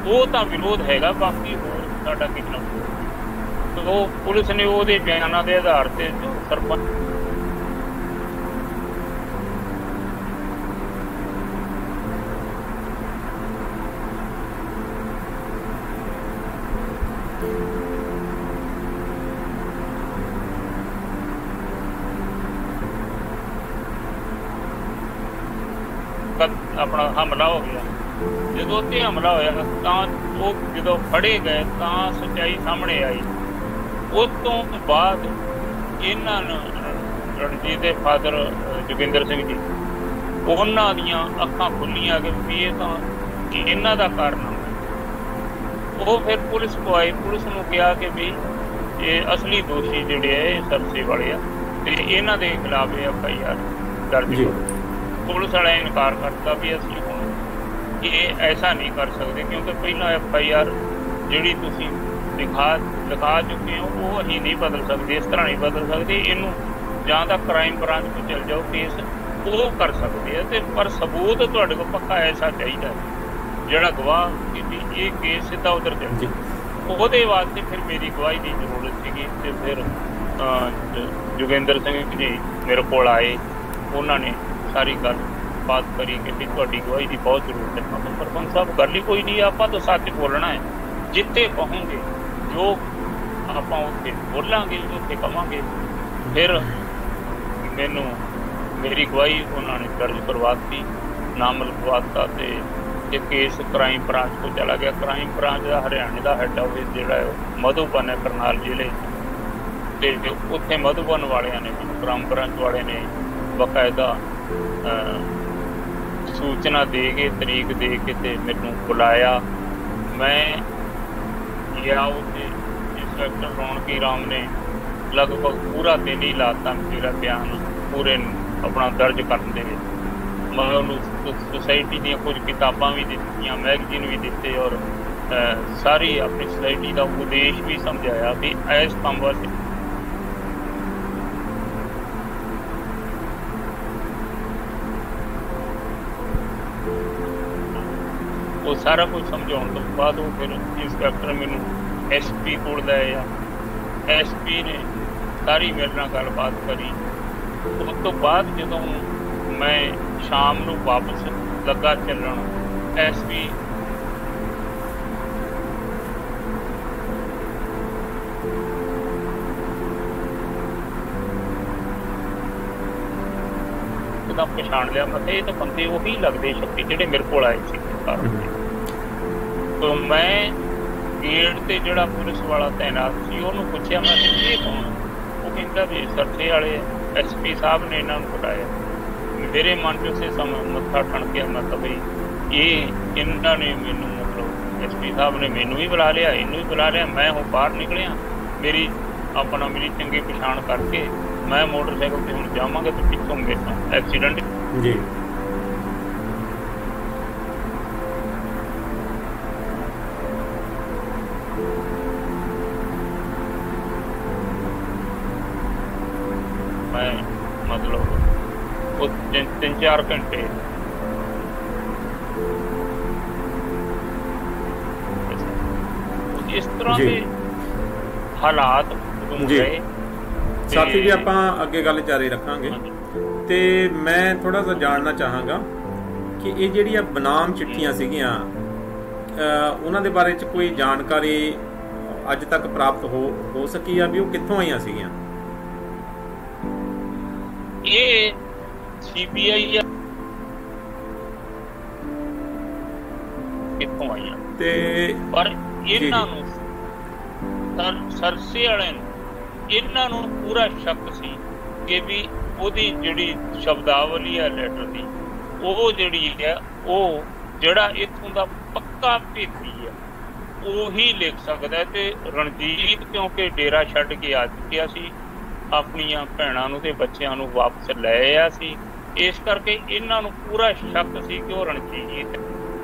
ਉਹ ਤਾਂ ਵਿਰੋਧ ਹੈਗਾ, ਬਾਕੀ ਹੋਰ ਸਾਡਾ ਕਿਸੇ ਨਾਲ ਵਿਰੋਧ। ਉਹ ਪੁਲਿਸ ਨੇ ਉਹਦੇ ਬਿਆਨਾਂ ਦੇ ਆਧਾਰ 'ਤੇ ਸਰਪੰਚ ਆਪਣਾ ਹਮਲਾ ਹੋ ਗਿਆ। ਜਦੋਂ ਉੱਥੇ ਹਮਲਾ ਹੋਇਆ ਤਾਂ ਉਹ ਜਦੋਂ ਫੜੇ ਗਏ ਤਾਂ ਸੱਚਾਈ ਸਾਹਮਣੇ ਆਈ। ਉਸ ਤੋਂ ਬਾਅਦ ਇਹਨਾਂ ਨੂੰ ਰਣਜੀਤ ਦੇ ਫਾਦਰ ਜੋਗਿੰਦਰ ਸਿੰਘ ਜੀ, ਉਹਨਾਂ ਦੀਆਂ ਅੱਖਾਂ ਖੁੱਲੀਆਂ ਕਿ ਵੀ ਇਹ ਤਾਂ ਇਹਨਾਂ ਦਾ ਕਾਰਨ। ਉਹ ਫਿਰ ਪੁਲਿਸ ਕੋ ਆਏ, ਪੁਲਿਸ ਨੂੰ ਕਿਹਾ ਕਿ ਵੀ ਇਹ ਅਸਲੀ ਦੋਸ਼ੀ ਜਿਹੜੇ ਆ ਇਹ ਸਰਸੇ ਵਾਲੇ ਆ, ਤੇ ਇਹਨਾਂ ਦੇ ਖਿਲਾਫ FIR ਦਰਜ ਕਰੋ। ਪੁਲਿਸ ਵਾਲਿਆਂ ਨੇ ਇਨਕਾਰ ਕਰਤਾ ਵੀ ਅਸੀਂ ਹੁਣ ਇਹ ਐਸਾ ਨਹੀਂ ਕਰ ਸਕਦੇ, ਕਿਉਂਕਿ ਪਹਿਲਾਂ FIR ਜਿਹੜੀ ਤੁਸੀਂ ਲਿਖਾ ਚੁੱਕੇ ਹੋ ਉਹ ਅਸੀਂ ਨਹੀਂ ਬਦਲ ਸਕਦੇ, ਇਸ ਤਰ੍ਹਾਂ ਨਹੀਂ ਬਦਲ ਸਕਦੇ। ਇਹਨੂੰ ਜਾਂ ਤਾਂ ਕ੍ਰਾਈਮ ਬ੍ਰਾਂਚ ਕੋਲ ਚਲ ਜਾਓ, ਕੇਸ ਉਹ ਕਰ ਸਕਦੇ ਆ, ਤੇ ਪਰ ਸਬੂਤ ਤੁਹਾਡੇ ਕੋਲ ਪੱਕਾ ਐਸਾ ਚਾਹੀਦਾ ਜਿਹੜਾ ਗਵਾਹ ਕਿ ਵੀ ਇਹ ਕੇਸ ਸਿੱਧਾ ਉੱਧਰ ਚੱਲ ਜਾਏ। ਉਹਦੇ ਵਾਸਤੇ ਫਿਰ ਮੇਰੀ ਗਵਾਹੀ ਦੀ ਜ਼ਰੂਰਤ ਸੀਗੀ, ਤੇ ਫਿਰ ਜੋਗਿੰਦਰ ਸਿੰਘ ਜੀ ਮੇਰੇ ਕੋਲ ਆਏ, ਉਹਨਾਂ ਨੇ ਸਾਰੀ ਗੱਲ ਬਾਤ ਕਰੀ ਕਿ ਵੀ ਤੁਹਾਡੀ ਗਵਾਹੀ ਦੀ ਬਹੁਤ ਜ਼ਰੂਰਤ ਹੈ। ਸਰਪੰਚ ਸਾਹਿਬ ਗੱਲ ਹੀ ਕੋਈ ਨਹੀਂ, ਆਪਾਂ ਤਾਂ ਸੱਚ ਬੋਲਣਾ ਹੈ, ਜਿੱਥੇ ਕਹੋਗੇ ਜੋ ਆਪਾਂ ਉੱਥੇ ਬੋਲਾਂਗੇ, ਉੱਥੇ ਕਵਾਂਗੇ। ਫਿਰ ਮੈਨੂੰ ਮੇਰੀ ਗਵਾਹੀ ਉਹਨਾਂ ਨੇ ਦਰਜ ਕਰਵਾਤੀ, ਨਾਮ ਲਿਖਵਾਤਾ ਤੇ ਇਹ ਕੇਸ ਕ੍ਰਾਈਮ ਬ੍ਰਾਂਚ ਤੋਂ ਚਲਾ ਗਿਆ। ਕ੍ਰਾਈਮ ਬ੍ਰਾਂਚ ਦਾ ਹਰਿਆਣੇ ਦਾ ਹੈੱਡ ਆਫਿਸ ਜਿਹੜਾ ਹੈ ਉਹ ਮਧੂਬਨ ਹੈ, ਕਰਨਾਲ ਜ਼ਿਲ੍ਹੇ 'ਚ। ਤੇ ਉੱਥੇ ਮਧੂਬਨ ਵਾਲਿਆਂ ਨੇ ਮੈਨੂੰ ਕ੍ਰਾਈਮ ਬ੍ਰਾਂਚ ਵਾਲੇ ਨੇ ਬਾਕਾਇਦਾ ਸੂਚਨਾ ਦੇ ਕੇ, ਤਰੀਕ ਦੇ ਕੇ ਤੇ ਮੈਨੂੰ ਬੁਲਾਇਆ। ਮੈਂ ਗਿਆ ਉੱਥੇ। ਇੰਸਪੈਕਟਰ ਰੌਣਕੀ ਰਾਮ ਨੇ ਲਗਭਗ ਪੂਰਾ ਦਿਨ ਹੀ ਲਾਤਾ ਮੇਰਾ ਬਿਆਨ ਪੂਰੇ ਆਪਣਾ ਦਰਜ ਕਰਨ ਦੇ ਵਿੱਚ। ਮੈਂ ਉਹਨੂੰ ਸੁਸਾਇਟੀ ਦੀਆਂ ਕੁਝ ਕਿਤਾਬਾਂ ਵੀ ਦਿੱਤੀਆਂ, ਮੈਗਜ਼ੀਨ ਵੀ ਦਿੱਤੇ, ਔਰ ਸਾਰੀ ਆਪਣੀ ਸੁਸਾਇਟੀ ਦਾ ਉਦੇਸ਼ ਵੀ ਸਮਝਾਇਆ ਵੀ ਇਸ ਕੰਮ ਵਾਸਤੇ ਉਹ ਸਾਰਾ ਕੁਝ ਸਮਝਾਉਣ ਤੋਂ ਬਾਅਦ ਉਹ ਫਿਰ ਇੰਸਪੈਕਟਰ ਮੈਨੂੰ SP ਕੋਲ ਲੈ ਆਇਆ। SP ਨੇ ਸਾਰੀ ਮੇਰੇ ਨਾਲ ਗੱਲਬਾਤ ਕਰੀ। ਉਸ ਤੋਂ ਬਾਅਦ ਜਦੋਂ ਮੈਂ ਸ਼ਾਮ ਨੂੰ ਵਾਪਸ ਲੱਗਾ ਚੱਲਣ, SP ਦਾ ਪਛਾਣ ਲਿਆ। ਮੈਂ ਇਹ ਤਾਂ ਬੰਦੇ ਉਹੀ ਲੱਗਦੇ ਸ਼ੱਕੀ ਜਿਹੜੇ ਮੇਰੇ ਕੋਲ ਆਏ ਸੀ ਕਾਰਨ ਤੇ। ਮੈਂ ਗੇਟ ਤੇ ਜਿਹੜਾ ਪੁਲਿਸ ਵਾਲਾ ਤੈਨਾਤ ਸੀ ਉਹਨੂੰ ਪੁੱਛਿਆ, ਮੈਂ ਕਿਹਾ ਇਹ ਕੌਣ? ਉਹ ਕਹਿੰਦਾ ਵੀ ਸਰਸੇ ਵਾਲੇ SP ਸਾਹਿਬ ਨੇ ਇਹਨਾਂ ਨੂੰ ਬੁਲਾਇਆ। ਮੇਰੇ ਮਨ 'ਚ ਉਸੇ ਸਮੇਂ ਮੱਥਾ ਠਣਕਿਆ। ਮੈਂ ਕਿਹਾ ਬਈ ਇਹ ਇਹਨਾਂ ਨੇ ਮੈਨੂੰ ਮਤਲਬ SP ਸਾਹਿਬ ਨੇ ਮੈਨੂੰ ਵੀ ਬੁਲਾ ਲਿਆ, ਇਹਨੂੰ ਵੀ ਬੁਲਾ ਲਿਆ। ਮੈਂ ਹੁਣ ਬਾਹਰ ਨਿਕਲਿਆ, ਮੇਰੀ ਚੰਗੀ ਪਛਾਣ ਕਰਕੇ ਮੈਂ ਮੋਟਰਸਾਈਕਲ ਤੇ ਹੁਣ ਜਾਵਾਂਗਾ ਤੇ ਪਿੱਛੋਂ ਮੇਰੇ ਨਾਲ ਐਕਸੀਡੈਂਟ ਜੀ। ਮੈਂ ਮਤਲਬ ਉਹ 3-4 ਘੰਟੇ ਇਸ ਤਰ੍ਹਾਂ ਦੇ ਹਾਲਾਤ ਰਹੇ। ਸਾਥੀ ਜੀ, ਆਪਾਂ ਅੱਗੇ ਗੱਲ ਜਾਰੀ ਰੱਖਾਂਗੇ ਤੇ ਮੈਂ ਥੋੜਾ ਜਿਹਾ ਜਾਣਨਾ ਚਾਹਾਂਗਾ ਕਿ ਇਹ ਜਿਹੜੀਆਂ ਬਨਾਮ ਚਿੱਠੀਆਂ ਸੀਗੀਆਂ ਉਹਨਾਂ ਦੇ ਬਾਰੇ 'ਚ ਕੋਈ ਜਾਣਕਾਰੀ ਅੱਜ ਤੱਕ ਪ੍ਰਾਪਤ ਹੋ ਸਕੀ ਆ ਵੀ ਉਹ ਕਿੱਥੋਂ ਆਈਆਂ ਸੀਗੀਆਂ? ਇਹ CBI ਕਿੱਥੋਂ ਆਈਆਂ ਤੇ ਪਰ ਇਹਨਾਂ ਨੂੰ ਸਰਸੇ ਵਾਲਿਆਂ ਨੂੰ ਇਹਨਾਂ ਨੂੰ ਪੂਰਾ ਸ਼ੱਕ ਸੀ ਕਿ ਵੀ ਉਹਦੀ ਜਿਹੜੀ ਸ਼ਬਦਾਵਲੀ ਹੈ ਲੈਟਰ ਦੀ, ਉਹ ਜਿਹੜੀ ਹੈ ਉਹ ਜਿਹੜਾ ਇੱਥੋਂ ਦਾ ਪੱਕਾ ਭੇਤੀ ਹੈ ਉਹੀ ਲਿਖ ਸਕਦਾ। ਤੇ ਰਣਜੀਤ ਕਿਉਂਕਿ ਡੇਰਾ ਛੱਡ ਕੇ ਆ ਚੁੱਕਿਆ ਸੀ, ਆਪਣੀਆਂ ਭੈਣਾਂ ਨੂੰ ਤੇ ਬੱਚਿਆਂ ਨੂੰ ਵਾਪਸ ਲੈ ਆਇਆ ਸੀ, ਇਸ ਕਰਕੇ ਇਹਨਾਂ ਨੂੰ ਪੂਰਾ ਸ਼ੱਕ ਸੀ ਕਿ ਉਹ ਰਣਜੀਤ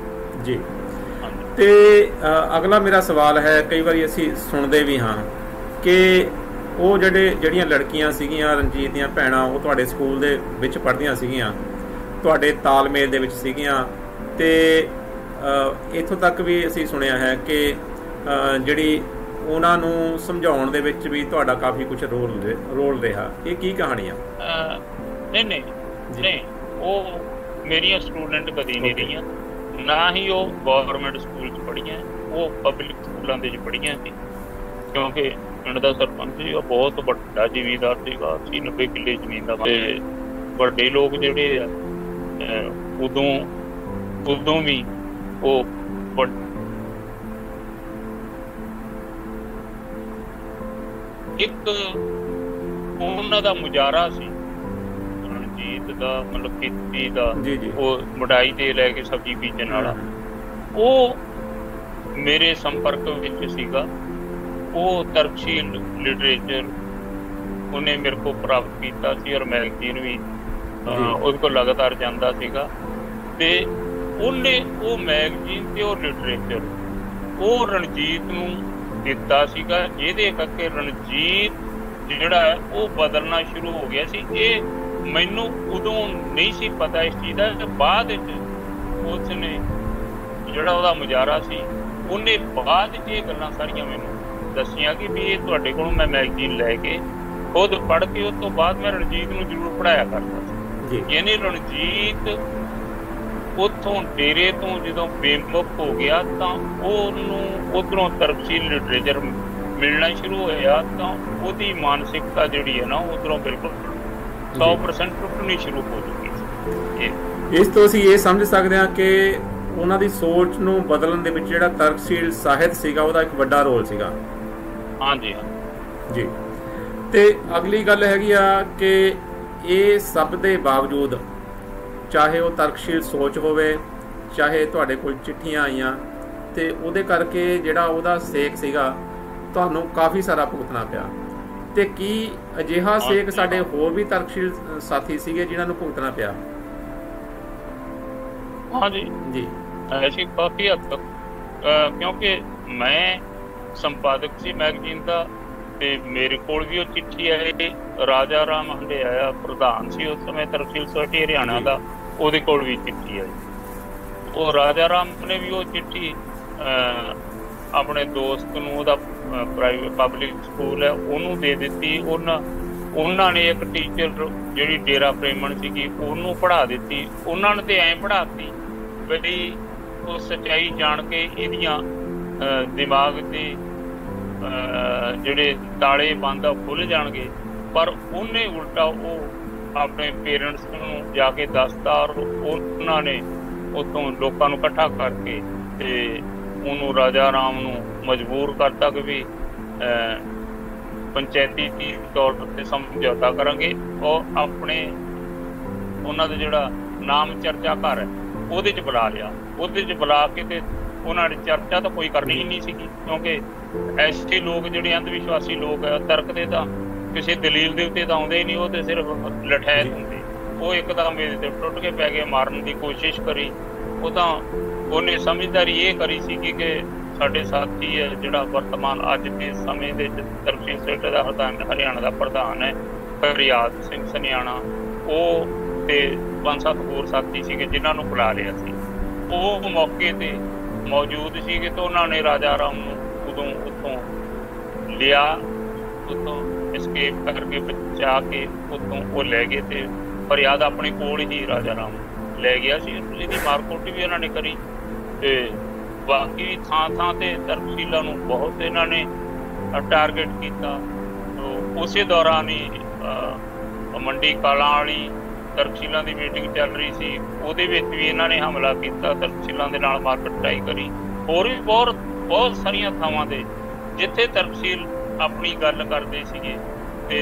ਜੀ। ਤੇ ਅਗਲਾ ਮੇਰਾ ਸਵਾਲ ਹੈ, ਕਈ ਵਾਰੀ ਅਸੀਂ ਸੁਣਦੇ ਵੀ ਹਾਂ ਕਿ ਉਹ ਜਿਹੜੀਆਂ ਲੜਕੀਆਂ ਸੀਗੀਆਂ ਰਣਜੀਤ ਦੀਆਂ ਭੈਣਾਂ, ਉਹ ਤੁਹਾਡੇ ਸਕੂਲ ਦੇ ਵਿੱਚ ਪੜ੍ਹਦੀਆਂ ਸੀਗੀਆਂ, ਤੁਹਾਡੇ ਤਾਲਮੇਲ ਦੇ ਵਿੱਚ ਸੀਗੀਆਂ। ਤੇ ਇੱਥੋਂ ਤੱਕ ਵੀ ਅਸੀਂ ਸੁਣਿਆ ਹੈ ਕਿ ਜਿਹੜੀ ਉਹਨਾਂ ਨੂੰ ਸਮਝਾਉਣ ਦੇ ਵਿੱਚ ਵੀ ਤੁਹਾਡਾ ਕਾਫੀ ਕੁਝ ਰੋਲ ਰਿਹਾ। ਇਹ ਕੀ ਕਹਾਣੀ ਆ? ਨਹੀਂ, ਉਹ ਮੇਰੀਆਂ ਸਟੂਡੈਂਟ ਕਦੀ ਨਹੀਂ ਰਹੀਆਂ, ਨਾ ਹੀ ਉਹ ਗਵਰਨਮੈਂਟ ਸਕੂਲ 'ਚ ਪੜ੍ਹੀਆਂ, ਉਹ ਪਬਲਿਕ ਸਕੂਲਾਂ ਦੇ 'ਚ ਪੜ੍ਹੀਆਂ ਸੀ। ਕਿਉਂਕਿ ਪਿੰਡ ਦਾ ਸਰਪੰਚ ਸੀ, ਉਹ ਬਹੁਤ ਵੱਡਾ ਜ਼ਿਮੀਂਦਾਰ ਸੀਗਾ, 80-90 ਕਿੱਲੇ ਜ਼ਮੀਨ ਦਾ। ਤੇ ਵੱਡੇ ਲੋਕ ਜਿਹੜੇ ਆ ਉਦੋਂ ਵੀ ਉਹ ਇੱਕ ਉਹਨਾਂ ਦਾ ਮੁਜ਼ਾਰਾ ਸੀ ਰਣਜੀਤ ਦਾ, ਮਤਲਬ ਖੇਤੀ ਦਾ, ਉਹ ਮੜਾਈ ਤੇ ਲੈ ਕੇ ਸਬਜ਼ੀ ਬੀਜਣ ਵਾਲਾ, ਉਹ ਮੇਰੇ ਸੰਪਰਕ ਵਿੱਚ ਸੀਗਾ। ਉਹ ਤਰਕਸ਼ੀਲ ਲਿਟਰੇਚਰ ਉਹਨੇ ਮੇਰੇ ਕੋਲ ਪ੍ਰਾਪਤ ਕੀਤਾ ਸੀ, ਔਰ ਮੈਗਜ਼ੀਨ ਵੀ ਉਹਦੇ ਕੋਲ ਲਗਾਤਾਰ ਜਾਂਦਾ ਸੀਗਾ। ਤੇ ਉਹਨੇ ਉਹ ਮੈਗਜ਼ੀਨ ਤੇ ਉਹ ਲਿਟਰੇਚਰ ਉਹ ਰਣਜੀਤ ਨੂੰ ਦਿੱਤਾ ਸੀਗਾ, ਜਿਹਦੇ ਕਰਕੇ ਰਣਜੀਤ ਜਿਹੜਾ ਹੈ ਉਹ ਬਦਲਣਾ ਸ਼ੁਰੂ ਹੋ ਗਿਆ ਸੀ। ਇਹ ਮੈਨੂੰ ਉਦੋਂ ਨਹੀਂ ਸੀ ਪਤਾ ਇਸ ਚੀਜ਼ ਦਾ। ਬਾਅਦ ਵਿੱਚ ਉਸਨੇ ਜਿਹੜਾ ਉਹਦਾ ਮੁਜ਼ਾਰਾ ਸੀ, ਉਹਨੇ ਬਾਅਦ ਵਿੱਚ ਇਹ ਗੱਲਾਂ ਸਾਰੀਆਂ ਮੈਨੂੰ ਦੱਸੀਆਂ ਕਿ ਵੀ ਇਹ ਤੁਹਾਡੇ ਕੋਲੋਂ ਮੈਂ ਮੈਗਜ਼ੀਨ ਲੈ ਕੇ ਖੁਦ ਪੜ੍ਹ ਕੇ ਉਸ ਤੋਂ ਬਾਅਦ ਮੈਂ ਰਣਜੀਤ ਨੂੰ ਜ਼ਰੂਰ ਪੜ੍ਹਾਇਆ ਕਰਦਾ ਸੀ। ਯਾਨੀ ਰਣਜੀਤ ਉੱਥੋਂ ਡੇਰੇ ਤੋਂ ਜਦੋਂ ਬੇਮੁਖ ਹੋ ਗਿਆ ਤਾਂ ਉਹਨੂੰ ਉੱਧਰੋਂ ਤਰਕਸ਼ੀਲ ਲਿਟਰੇਚਰ ਮਿਲਣਾ ਸ਼ੁਰੂ ਹੋਇਆ, ਤਾਂ ਉਹਦੀ ਮਾਨਸਿਕਤਾ ਜਿਹੜੀ ਹੈ ਨਾ ਉੱਧਰੋਂ ਬਿਲਕੁਲ 100% ਟੁੱਟਣੀ ਸ਼ੁਰੂ ਹੋ ਚੁੱਕੀ ਸੀ। ਇਸ ਤੋਂ ਅਸੀਂ ਇਹ ਸਮਝ ਸਕਦੇ ਹਾਂ ਕਿ ਉਹਨਾਂ ਦੀ ਸੋਚ ਨੂੰ ਬਦਲਣ ਦੇ ਵਿੱਚ ਜਿਹੜਾ ਤਰਕਸ਼ੀਲ ਸਾਹਿਤ ਸੀਗਾ ਉਹਦਾ ਇੱਕ ਵੱਡਾ ਰੋਲ ਸੀਗਾ। ਹਾਂਜੀ ਜੀ। ਤੇ ਅਗਲੀ ਗੱਲ ਹੈਗੀ ਆ ਕਿ ਇਹ ਸਭ ਦੇ ਬਾਵਜੂਦ, ਚਾਹੇ ਉਹ ਤਰਕਸ਼ੀਲ ਸੋਚ ਹੋਵੇ, ਚਾਹੇ ਤੁਹਾਡੇ ਕੋਲ ਚਿੱਠੀਆਂ ਆਈਆਂ, ਤੇ ਉਹਦੇ ਕਰਕੇ ਜਿਹੜਾ ਉਹਦਾ ਸੇਕ ਸੀਗਾ ਤੁਹਾਨੂੰ ਕਾਫੀ ਸਾਰਾ ਭੁਗਤਣਾ ਪਿਆ। ਤੇ ਕੀ ਅਜਿਹਾ ਸੇਕ ਸਾਡੇ ਹੋਰ ਵੀ ਤਰਕਸ਼ੀਲ ਸਾਥੀ ਸੀਗੇ ਜਿਨ੍ਹਾਂ ਨੂੰ ਭੁਗਤਣਾ ਪਿਆ? ਹਾਂਜੀ ਜੀ, ਐਸੀ ਕਾਫੀ ਹੱਦ ਤੱਕ, ਕਿਉਂਕਿ ਮੈਂ ਸੰਪਾਦਕ ਸੀ ਮੈਗਜ਼ੀਨ ਦਾ, ਤੇ ਮੇਰੇ ਕੋਲ ਵੀ ਉਹ ਚਿੱਠੀ ਆਈ। ਰਾਜਾ ਰਾਮ ਹੰਡਿਆਇਆ ਪ੍ਰਧਾਨ ਸੀ ਉਸ ਸਮੇਂ ਤਰਕਸ਼ੀਲ ਸੁਸਾਇਟੀ ਹਰਿਆਣਾ ਦਾ, ਉਹਦੇ ਕੋਲ ਵੀ ਚਿੱਠੀ ਆਈ। ਉਹ ਰਾਜਾ ਰਾਮ ਨੇ ਵੀ ਉਹ ਚਿੱਠੀ ਆਪਣੇ ਦੋਸਤ ਨੂੰ, ਉਹਦਾ ਪ੍ਰਾਈਵੇਟ ਪਬਲਿਕ ਸਕੂਲ ਹੈ, ਉਹਨੂੰ ਦੇ ਦਿੱਤੀ। ਉਹਨਾਂ ਨੇ ਇੱਕ ਟੀਚਰ ਜਿਹੜੀ ਡੇਰਾ ਪ੍ਰੇਮਣ ਸੀਗੀ ਉਹਨੂੰ ਪੜ੍ਹਾ ਦਿੱਤੀ। ਉਹਨਾਂ ਨੇ ਤੇ ਐਂ ਪੜ੍ਹਾਤੀ ਬਈ ਉਹ ਸੱਚਾਈ ਜਾਣ ਕੇ ਇਹਦੀਆਂ ਦਿਮਾਗ ਦੇ ਜਿਹੜੇ ਤਾਲੇ ਬੰਦ ਆ ਖੁੱਲ੍ਹ ਜਾਣਗੇ। ਪਰ ਉਹਨੇ ਉਲਟਾ ਉਹ ਆਪਣੇ ਪੇਰੈਂਟਸ ਨੂੰ ਜਾ ਕੇ ਦੱਸਤਾ, ਔਰ ਉਹਨਾਂ ਨੇ ਉੱਥੋਂ ਲੋਕਾਂ ਨੂੰ ਇਕੱਠਾ ਕਰਕੇ ਤੇ ਉਹਨੂੰ ਰਾਜਾ ਰਾਮ ਨੂੰ ਮਜਬੂਰ ਕਰਤਾ ਕਿ ਵੀ ਪੰਚਾਇਤੀ ਤੌਰ 'ਤੇ ਸਮਝੌਤਾ ਕਰਾਂਗੇ, ਔਰ ਉਹਨਾਂ ਦਾ ਜਿਹੜਾ ਨਾਮ ਚਰਚਾ ਘਰ ਹੈ ਉਹਦੇ 'ਚ ਬੁਲਾ ਲਿਆ। ਉਹਦੇ 'ਚ ਬੁਲਾ ਕੇ ਤੇ ਉਹਨਾਂ ਨੇ ਚਰਚਾ ਤਾਂ ਕੋਈ ਕਰਨੀ ਹੀ ਨਹੀਂ ਸੀਗੀ, ਕਿਉਂਕਿ ਐਸੇ ਲੋਕ ਜਿਹੜੇ ਅੰਧ ਵਿਸ਼ਵਾਸੀ ਲੋਕ ਆ, ਤਰਕ ਦੇ ਤਾਂ ਕਿਸੇ ਦਲੀਲ ਦੇ ਉੱਤੇ ਤਾਂ ਆਉਂਦੇ ਹੀ ਨਹੀਂ, ਉਹ ਤਾਂ ਸਿਰਫ ਲਠੈਤ ਹੁੰਦੇ। ਉਹ ਇੱਕਦਮ ਇਹਦੇ ਤੇ ਟੁੱਟ ਕੇ ਪੈ ਗਏ, ਮਾਰਨ ਦੀ ਕੋਸ਼ਿਸ਼ ਕਰੀ। ਉਹ ਤਾਂ ਉਹਨੇ ਸਮਝਦਾਰੀ ਇਹ ਕਰੀ ਸੀਗੀ ਕਿ ਸਾਡੇ ਸਾਥੀ ਹੈ ਜਿਹੜਾ ਵਰਤਮਾਨ ਅੱਜ ਦੇ ਸਮੇਂ ਦੇ ਤਰਕਸ਼ੀਲ ਸੁਸਾਇਟੀ ਦਾ ਹਰਿਆਣਾ ਦਾ ਪ੍ਰਧਾਨ ਹੈ ਫਰਿਆਦ ਸਿੰਘ ਸਨਿਆਣਾ, ਉਹ ਤੇ 5-7 ਹੋਰ ਸਾਥੀ ਸੀਗੇ ਜਿਨ੍ਹਾਂ ਨੂੰ ਬੁਲਾ ਲਿਆ ਸੀ। ਉਹ ਮੌਕੇ ਤੇ ਮੌਜੂਦ ਸੀਗੇ ਤੇ ਉਹਨਾਂ ਨੇ ਰਾਜਾ ਰਾਮ ਨੂੰ ਉਦੋਂ ਉੱਥੋਂ ਲਿਆ, ਉੱਥੋਂ ਐਸਕੇਪ ਕਰਕੇ ਬਚਾ ਕੇ ਉੱਥੋਂ ਉਹ ਲੈ ਗਏ ਤੇ ਫਰਿਆਦ ਆਪਣੇ ਕੋਲ ਹੀ ਰਾਜਾ ਰਾਮ ਲੈ ਗਿਆ ਸੀ। ਇਹਦੀ ਮਾਰਕੁੱਟ ਵੀ ਉਹਨਾਂ ਨੇ ਕਰੀ ਤੇ ਬਾਕੀ ਥਾਂ ਤੇ ਤਰਕਸ਼ੀਲਾਂ ਨੂੰ ਬਹੁਤ ਇਹਨਾਂ ਨੇ ਟਾਰਗੇਟ ਕੀਤਾ। ਉਸੇ ਦੌਰਾਨ ਹੀ ਮੰਡੀ ਕਾਲਾਂ ਵਾਲੀ ਤਰਕਸ਼ੀਲਾਂ ਦੀ ਮੀਟਿੰਗ ਚੱਲ ਰਹੀ ਸੀ, ਉਹਦੇ ਵਿੱਚ ਵੀ ਇਹਨਾਂ ਨੇ ਹਮਲਾ ਕੀਤਾ, ਤਰਕਸ਼ੀਲਾਂ ਦੇ ਨਾਲ ਮਾਰਕਟਾਈ ਕਰੀ। ਹੋਰ ਵੀ ਬਹੁਤ ਸਾਰੀਆਂ ਥਾਵਾਂ 'ਤੇ ਜਿੱਥੇ ਤਰਕਸ਼ੀਲ ਆਪਣੀ ਗੱਲ ਕਰਦੇ ਸੀਗੇ ਤੇ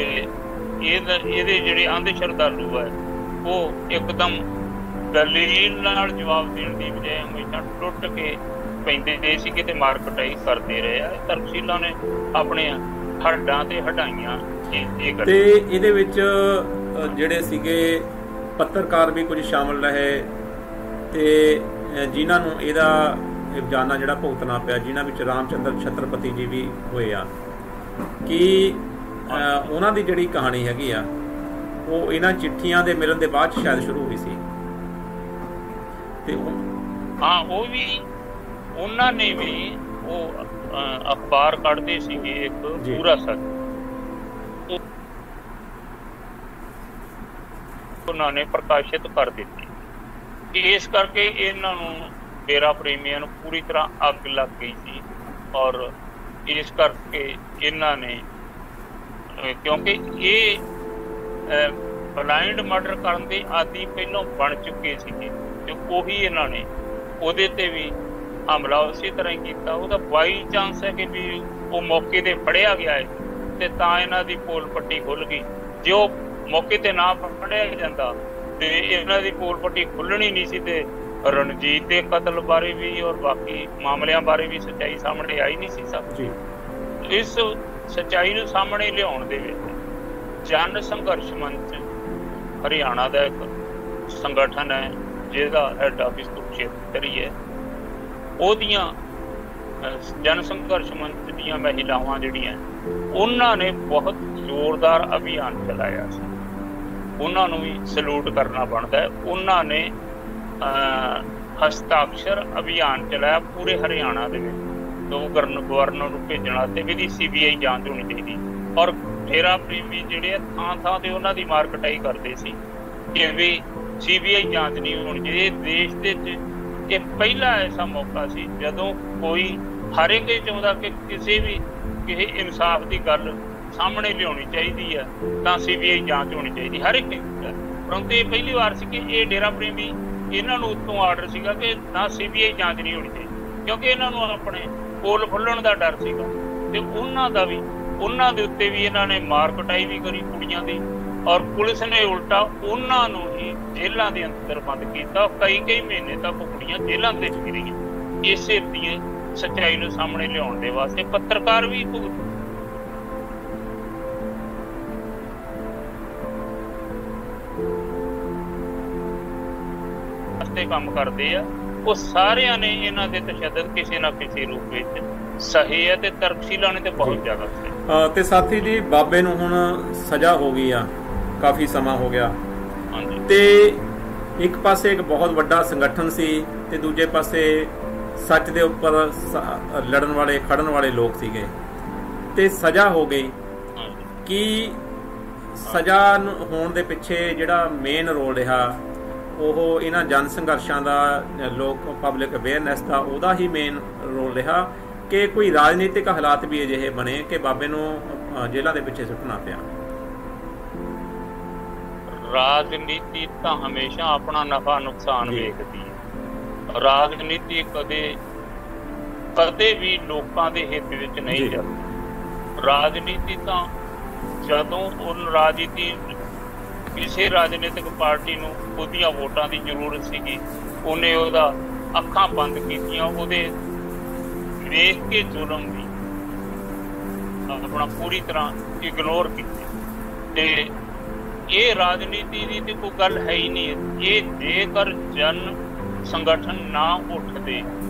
ਇਹਦੇ ਜਿਹੜੇ ਅੰਧ ਸ਼ਰਧਾਲੂ ਹੈ ਉਹ ਇੱਕਦਮ ਦਲੀਲ ਨਾਲ ਜਵਾਬ ਦੇਣ ਦੀ ਬਜਾਏ ਹਮੇਸ਼ਾ ਟੁੱਟ ਕੇ ਪੈਂਦੇ ਸੀਗੇ ਤੇ ਮਾਰਕਟਾਈ ਕਰਦੇ ਰਹੇ ਆ। ਤਰਕਸ਼ੀਲਾਂ ਨੇ ਆਪਣੇ ਹੱਡਾਂ ਤੇ ਹਡਾਈਆਂ ਇਹ ਤੇ ਇਹਦੇ ਵਿੱਚ ਜਿਹੜੇ ਸੀਗੇ ਪੱਤਰਕਾਰ ਵੀ ਕੁਝ ਸ਼ਾਮਲ ਰਹੇ ਤੇ ਜਿਨ੍ਹਾਂ ਨੂੰ ਇਹਦਾ ਰੋਜ਼ਾਨਾ ਜਿਹੜਾ ਭੁਗਤਣਾ ਪਿਆ, ਜਿਨ੍ਹਾਂ ਵਿੱਚ ਰਾਮਚੰਦਰ ਛਤਰਪਤੀ ਜੀ ਵੀ ਹੋਏ ਆ। ਕਿ ਉਹਨਾਂ ਦੀ ਜਿਹੜੀ ਕਹਾਣੀ ਹੈਗੀ ਆ ਉਹ ਇਹਨਾਂ ਚਿੱਠੀਆਂ ਦੇ ਮਿਲਣ ਦੇ ਬਾਅਦ ਸ਼ਾਇਦ ਸ਼ੁਰੂ ਹੋਈ ਸੀ ਤੇ ਉਹ ਵੀ ਉਹਨਾਂ ਨੇ ਵੀ ਉਹ ਅਖਬਾਰ ਕੱਢਦੇ ਸੀਗੇ ਇੱਕ ਪੂਰਾ ਸੱਚ, ਉਹਨਾਂ ਨੇ ਪ੍ਰਕਾਸ਼ਿਤ ਕਰ ਦਿੱਤੀ। ਇਸ ਕਰਕੇ ਇਹਨਾਂ ਨੂੰ ਡੇਰਾ ਪ੍ਰੇਮੀਆਂ ਨੂੰ ਪੂਰੀ ਤਰ੍ਹਾਂ ਅੱਗ ਲੱਗ ਗਈ ਸੀ ਔਰ ਇਸ ਕਰਕੇ ਇਹਨਾਂ ਨੇ, ਕਿਉਂਕਿ ਇਹ ਬਲਾਈਂਡ ਮਰਡਰ ਕਰਨ ਦੇ ਆਦੀ ਪਹਿਲਾਂ ਬਣ ਚੁੱਕੇ ਸੀਗੇ ਤੇ ਉਹੀ ਇਹਨਾਂ ਨੇ ਉਹਦੇ ਤੇ ਵੀ ਹਮਲਾ ਉਸੇ ਤਰ੍ਹਾਂ ਹੀ ਕੀਤਾ। ਉਹਦਾ ਬਾਈ ਚਾਂਸ ਹੈ ਕਿ ਵੀ ਉਹ ਮੌਕੇ ਤੇ ਫੜਿਆ ਗਿਆ ਹੈ ਤੇ ਤਾਂ ਇਹਨਾਂ ਦੀ ਪੋਲ ਪੱਟੀ ਖੁੱਲ ਗਈ। ਜੇ ਉਹ ਮੌਕੇ ਤੇ ਨਾ ਫੜਿਆ ਜਾਂਦਾ ਤੇ ਇਹਨਾਂ ਦੀ ਪੋਲ ਪੱਟੀ ਖੁੱਲਣੀ ਨਹੀਂ ਸੀ ਤੇ ਰਣਜੀਤ ਦੇ ਕਤਲ ਬਾਰੇ ਵੀ ਔਰ ਬਾਕੀ ਮਾਮਲਿਆਂ ਬਾਰੇ ਵੀ ਸੱਚਾਈ ਸਾਹਮਣੇ ਆਈ ਨਹੀਂ ਸੀ ਸਭ। ਇਸ ਸੱਚਾਈ ਨੂੰ ਸਾਹਮਣੇ ਲਿਆਉਣ ਦੇ ਵਿੱਚ ਜਨ ਸੰਘਰਸ਼ ਮੰਚ ਹਰਿਆਣਾ ਦਾ ਇੱਕ ਸੰਗਠਨ ਹੈ ਜਿਹਦਾ ਹੈਡ ਆਫਿਸ ਕੁਰੂਕਸ਼ੇਤਰ ਹੀ ਹੈ, ਉਹਦੀਆਂ ਜਨ ਸੰਘਰਸ਼ ਮੰਚ ਦੀਆਂ ਮਹਿਲਾਵਾਂ ਜਿਹੜੀਆਂ ਉਹਨਾਂ ਨੇ ਬਹੁਤ ਜ਼ੋਰਦਾਰ ਅਭਿਆਨ ਚਲਾਇਆ ਸੀ। ਉਹਨਾਂ ਨੂੰ ਵੀ ਸਲੂਟ ਕਰਨਾ ਬਣਦਾ। ਉਹਨਾਂ ਨੇ ਹਸਤਾਖਰ ਅਭਿਆਨ ਚਲਾਇਆ ਪੂਰੇ ਹਰਿਆਣਾ ਦੇ ਵਿੱਚ। ਗਵਰਨਰ ਨੂੰ ਭੇਜਣਾ ਤੇ ਵੀ CBI ਜਾਂਚ ਹੋਣੀ ਚਾਹੀਦੀ ਔਰ ਡੇਰਾ ਪ੍ਰੇਮੀ ਜਿਹੜੇ ਥਾਂ ਤੇ ਉਹਨਾਂ ਦੀ ਮਾਰਕਟਾਈ ਕਰਦੇ ਸੀ ਕਿ ਵੀ CBI ਜਾਂਚ ਨਹੀਂ ਹੋਣੀ ਚਾਹੀਦੀ। ਦੇਸ਼ ਦੇ ਵਿੱਚ ਇਹ ਪਹਿਲਾ ਐਸਾ ਮੌਕਾ ਸੀ ਜਦੋਂ ਕੋਈ ਹਰ ਇੱਕ ਚਾਹੁੰਦਾ ਕਿ ਕਿਸੇ ਇਨਸਾਫ ਦੀ ਗੱਲ ਸਾਹਮਣੇ ਲਿਆਉਣੀ ਚਾਹੀਦੀ ਹੈ ਤਾਂ CBI ਜਾਂਚ ਹੋਣੀ ਚਾਹੀਦੀ ਹਰ ਇੱਕ। ਪਰੰਤੂ ਇਹ ਪਹਿਲੀ ਵਾਰ ਸੀ ਕਿ ਇਹ ਡੇਰਾ ਪ੍ਰੇਮੀ ਇਹਨਾਂ ਨੂੰ ਉੱਤੋਂ ਆਰਡਰ ਸੀਗਾ ਕਿ ਨਾ CBI ਜਾਂਚ ਨਹੀਂ ਹੋਣੀ ਚਾਹੀਦੀ, ਕਿਉਂਕਿ ਇਹਨਾਂ ਨੂੰ ਆਪਣੇ ਪੋਲ ਖੁੱਲ੍ਹਣ ਦਾ ਡਰ ਸੀਗਾ। ਅਤੇ ਉਹਨਾਂ ਦੇ ਉੱਤੇ ਵੀ ਇਹਨਾਂ ਨੇ ਮਾਰ ਕੁਟਾਈ ਵੀ ਕਰੀ ਕੁੜੀਆਂ ਦੀ, ਔਰ ਪੁਲਿਸ ਨੇ ਉਲਟਾ ਉਹਨਾਂ ਨੂੰ ਹੀ ਜੇਲ੍ਹਾਂ ਦੇ ਅੰਦਰ ਬੰਦ ਕੀਤਾ। ਕਈ ਮਹੀਨੇ ਤੱਕ ਕੁੜੀਆਂ ਜੇਲ੍ਹਾਂ ਦੇ ਵਿੱਚ ਰਹੀਆਂ ਇਸੇ ਦੀ ਸੱਚਾਈ ਨੂੰ ਸਾਹਮਣੇ ਲਿਆਉਣ ਦੇ ਵਾਸਤੇ। ਪੱਤਰਕਾਰ ਵੀ ਵਾਸਤੇ ਕੰਮ ਕਰਦੇ ਆ, ਉਹ ਸਾਰਿਆਂ ਨੇ ਇਹਨਾਂ ਦੇ ਤਸ਼ੱਦਦ ਕਿਸੇ ਨਾ ਕਿਸੇ ਰੂਪ ਵਿੱਚ ਸਹੀ ਹੈ ਤੇ ਤਰਕਸ਼ੀਲਾਂ ਨੇ ਤੇ ਬਹੁਤ ਜ਼ਿਆਦਾ ਸਹੀ। ਤੇ ਸਾਥੀ ਜੀ, ਬਾਬੇ ਨੂੰ ਹੁਣ ਸਜ਼ਾ ਹੋ ਗਈ ਆ, ਕਾਫੀ ਸਮਾਂ ਹੋ ਗਿਆ ਤੇ ਇੱਕ ਪਾਸੇ ਇੱਕ ਬਹੁਤ ਵੱਡਾ ਸੰਗਠਨ ਸੀ ਤੇ ਦੂਜੇ ਪਾਸੇ ਸੱਚ ਦੇ ਉੱਪਰ ਲੜਨ ਵਾਲੇ ਖੜਨ ਵਾਲੇ ਲੋਕ ਸੀਗੇ ਤੇ ਸਜ਼ਾ ਹੋ ਗਈ। ਕੀ ਸਜ਼ਾ ਹੋਣ ਦੇ ਪਿੱਛੇ ਜਿਹੜਾ ਮੇਨ ਰੋਲ ਰਿਹਾ ਉਹ ਇਹਨਾਂ ਜਨ ਸੰਘਰਸ਼ਾਂ ਦਾ, ਲੋਕ ਪਬਲਿਕ ਅਵੇਅਰਨੈਸ ਦਾ, ਉਹਦਾ ਹੀ ਮੇਨ ਰੋਲ ਰਿਹਾ ਕਿ ਕੋਈ ਰਾਜਨੀਤਿਕ ਹਾਲਾਤ ਵੀ ਅਜਿਹੇ ਬਣੇ ਕਿ ਬਾਬੇ ਨੂੰ ਜੇਲ੍ਹਾਂ ਦੇ ਪਿੱਛੇ ਸੁੱਟਣਾ ਪਿਆ? ਰਾਜਨੀਤੀ ਤਾਂ ਹਮੇਸ਼ਾ ਆਪਣਾ ਨਫਾ ਨੁਕਸਾਨ ਵੇਖਦੀ ਹੈ। ਰਾਜਨੀਤੀ ਕਦੇ ਵੀ ਲੋਕਾਂ ਦੇ ਹਿੱਤ ਵਿੱਚ ਨਹੀਂ ਜਾਂਦੀ। ਰਾਜਨੀਤੀ ਤਾਂ ਜਦੋਂ ਕਿਸੇ ਰਾਜਨੀਤਿਕ ਪਾਰਟੀ ਨੂੰ ਉਹਦੀਆਂ ਵੋਟਾਂ ਦੀ ਜ਼ਰੂਰਤ ਸੀਗੀ, ਉਹਨੇ ਉਹਦਾ ਅੱਖਾਂ ਬੰਦ ਕੀਤੀਆਂ, ਉਹਦੇ ਵੇਖ ਕੇ ਜ਼ੁਲਮ ਵੀ ਆਪਣਾ ਪੂਰੀ ਤਰ੍ਹਾਂ ਇਗਨੋਰ ਕੀਤੀ। ਤੇ ਇਹ ਰਾਜਨੀਤੀ ਦੀ ਤੇ ਕੋਈ ਗੱਲ ਹੈ ਹੀ ਨਹੀਂ। ਇਹ ਜੇਕਰ ਜਨ ਸੰਗਠਨ ਨਾ ਉੱਠਦੇ,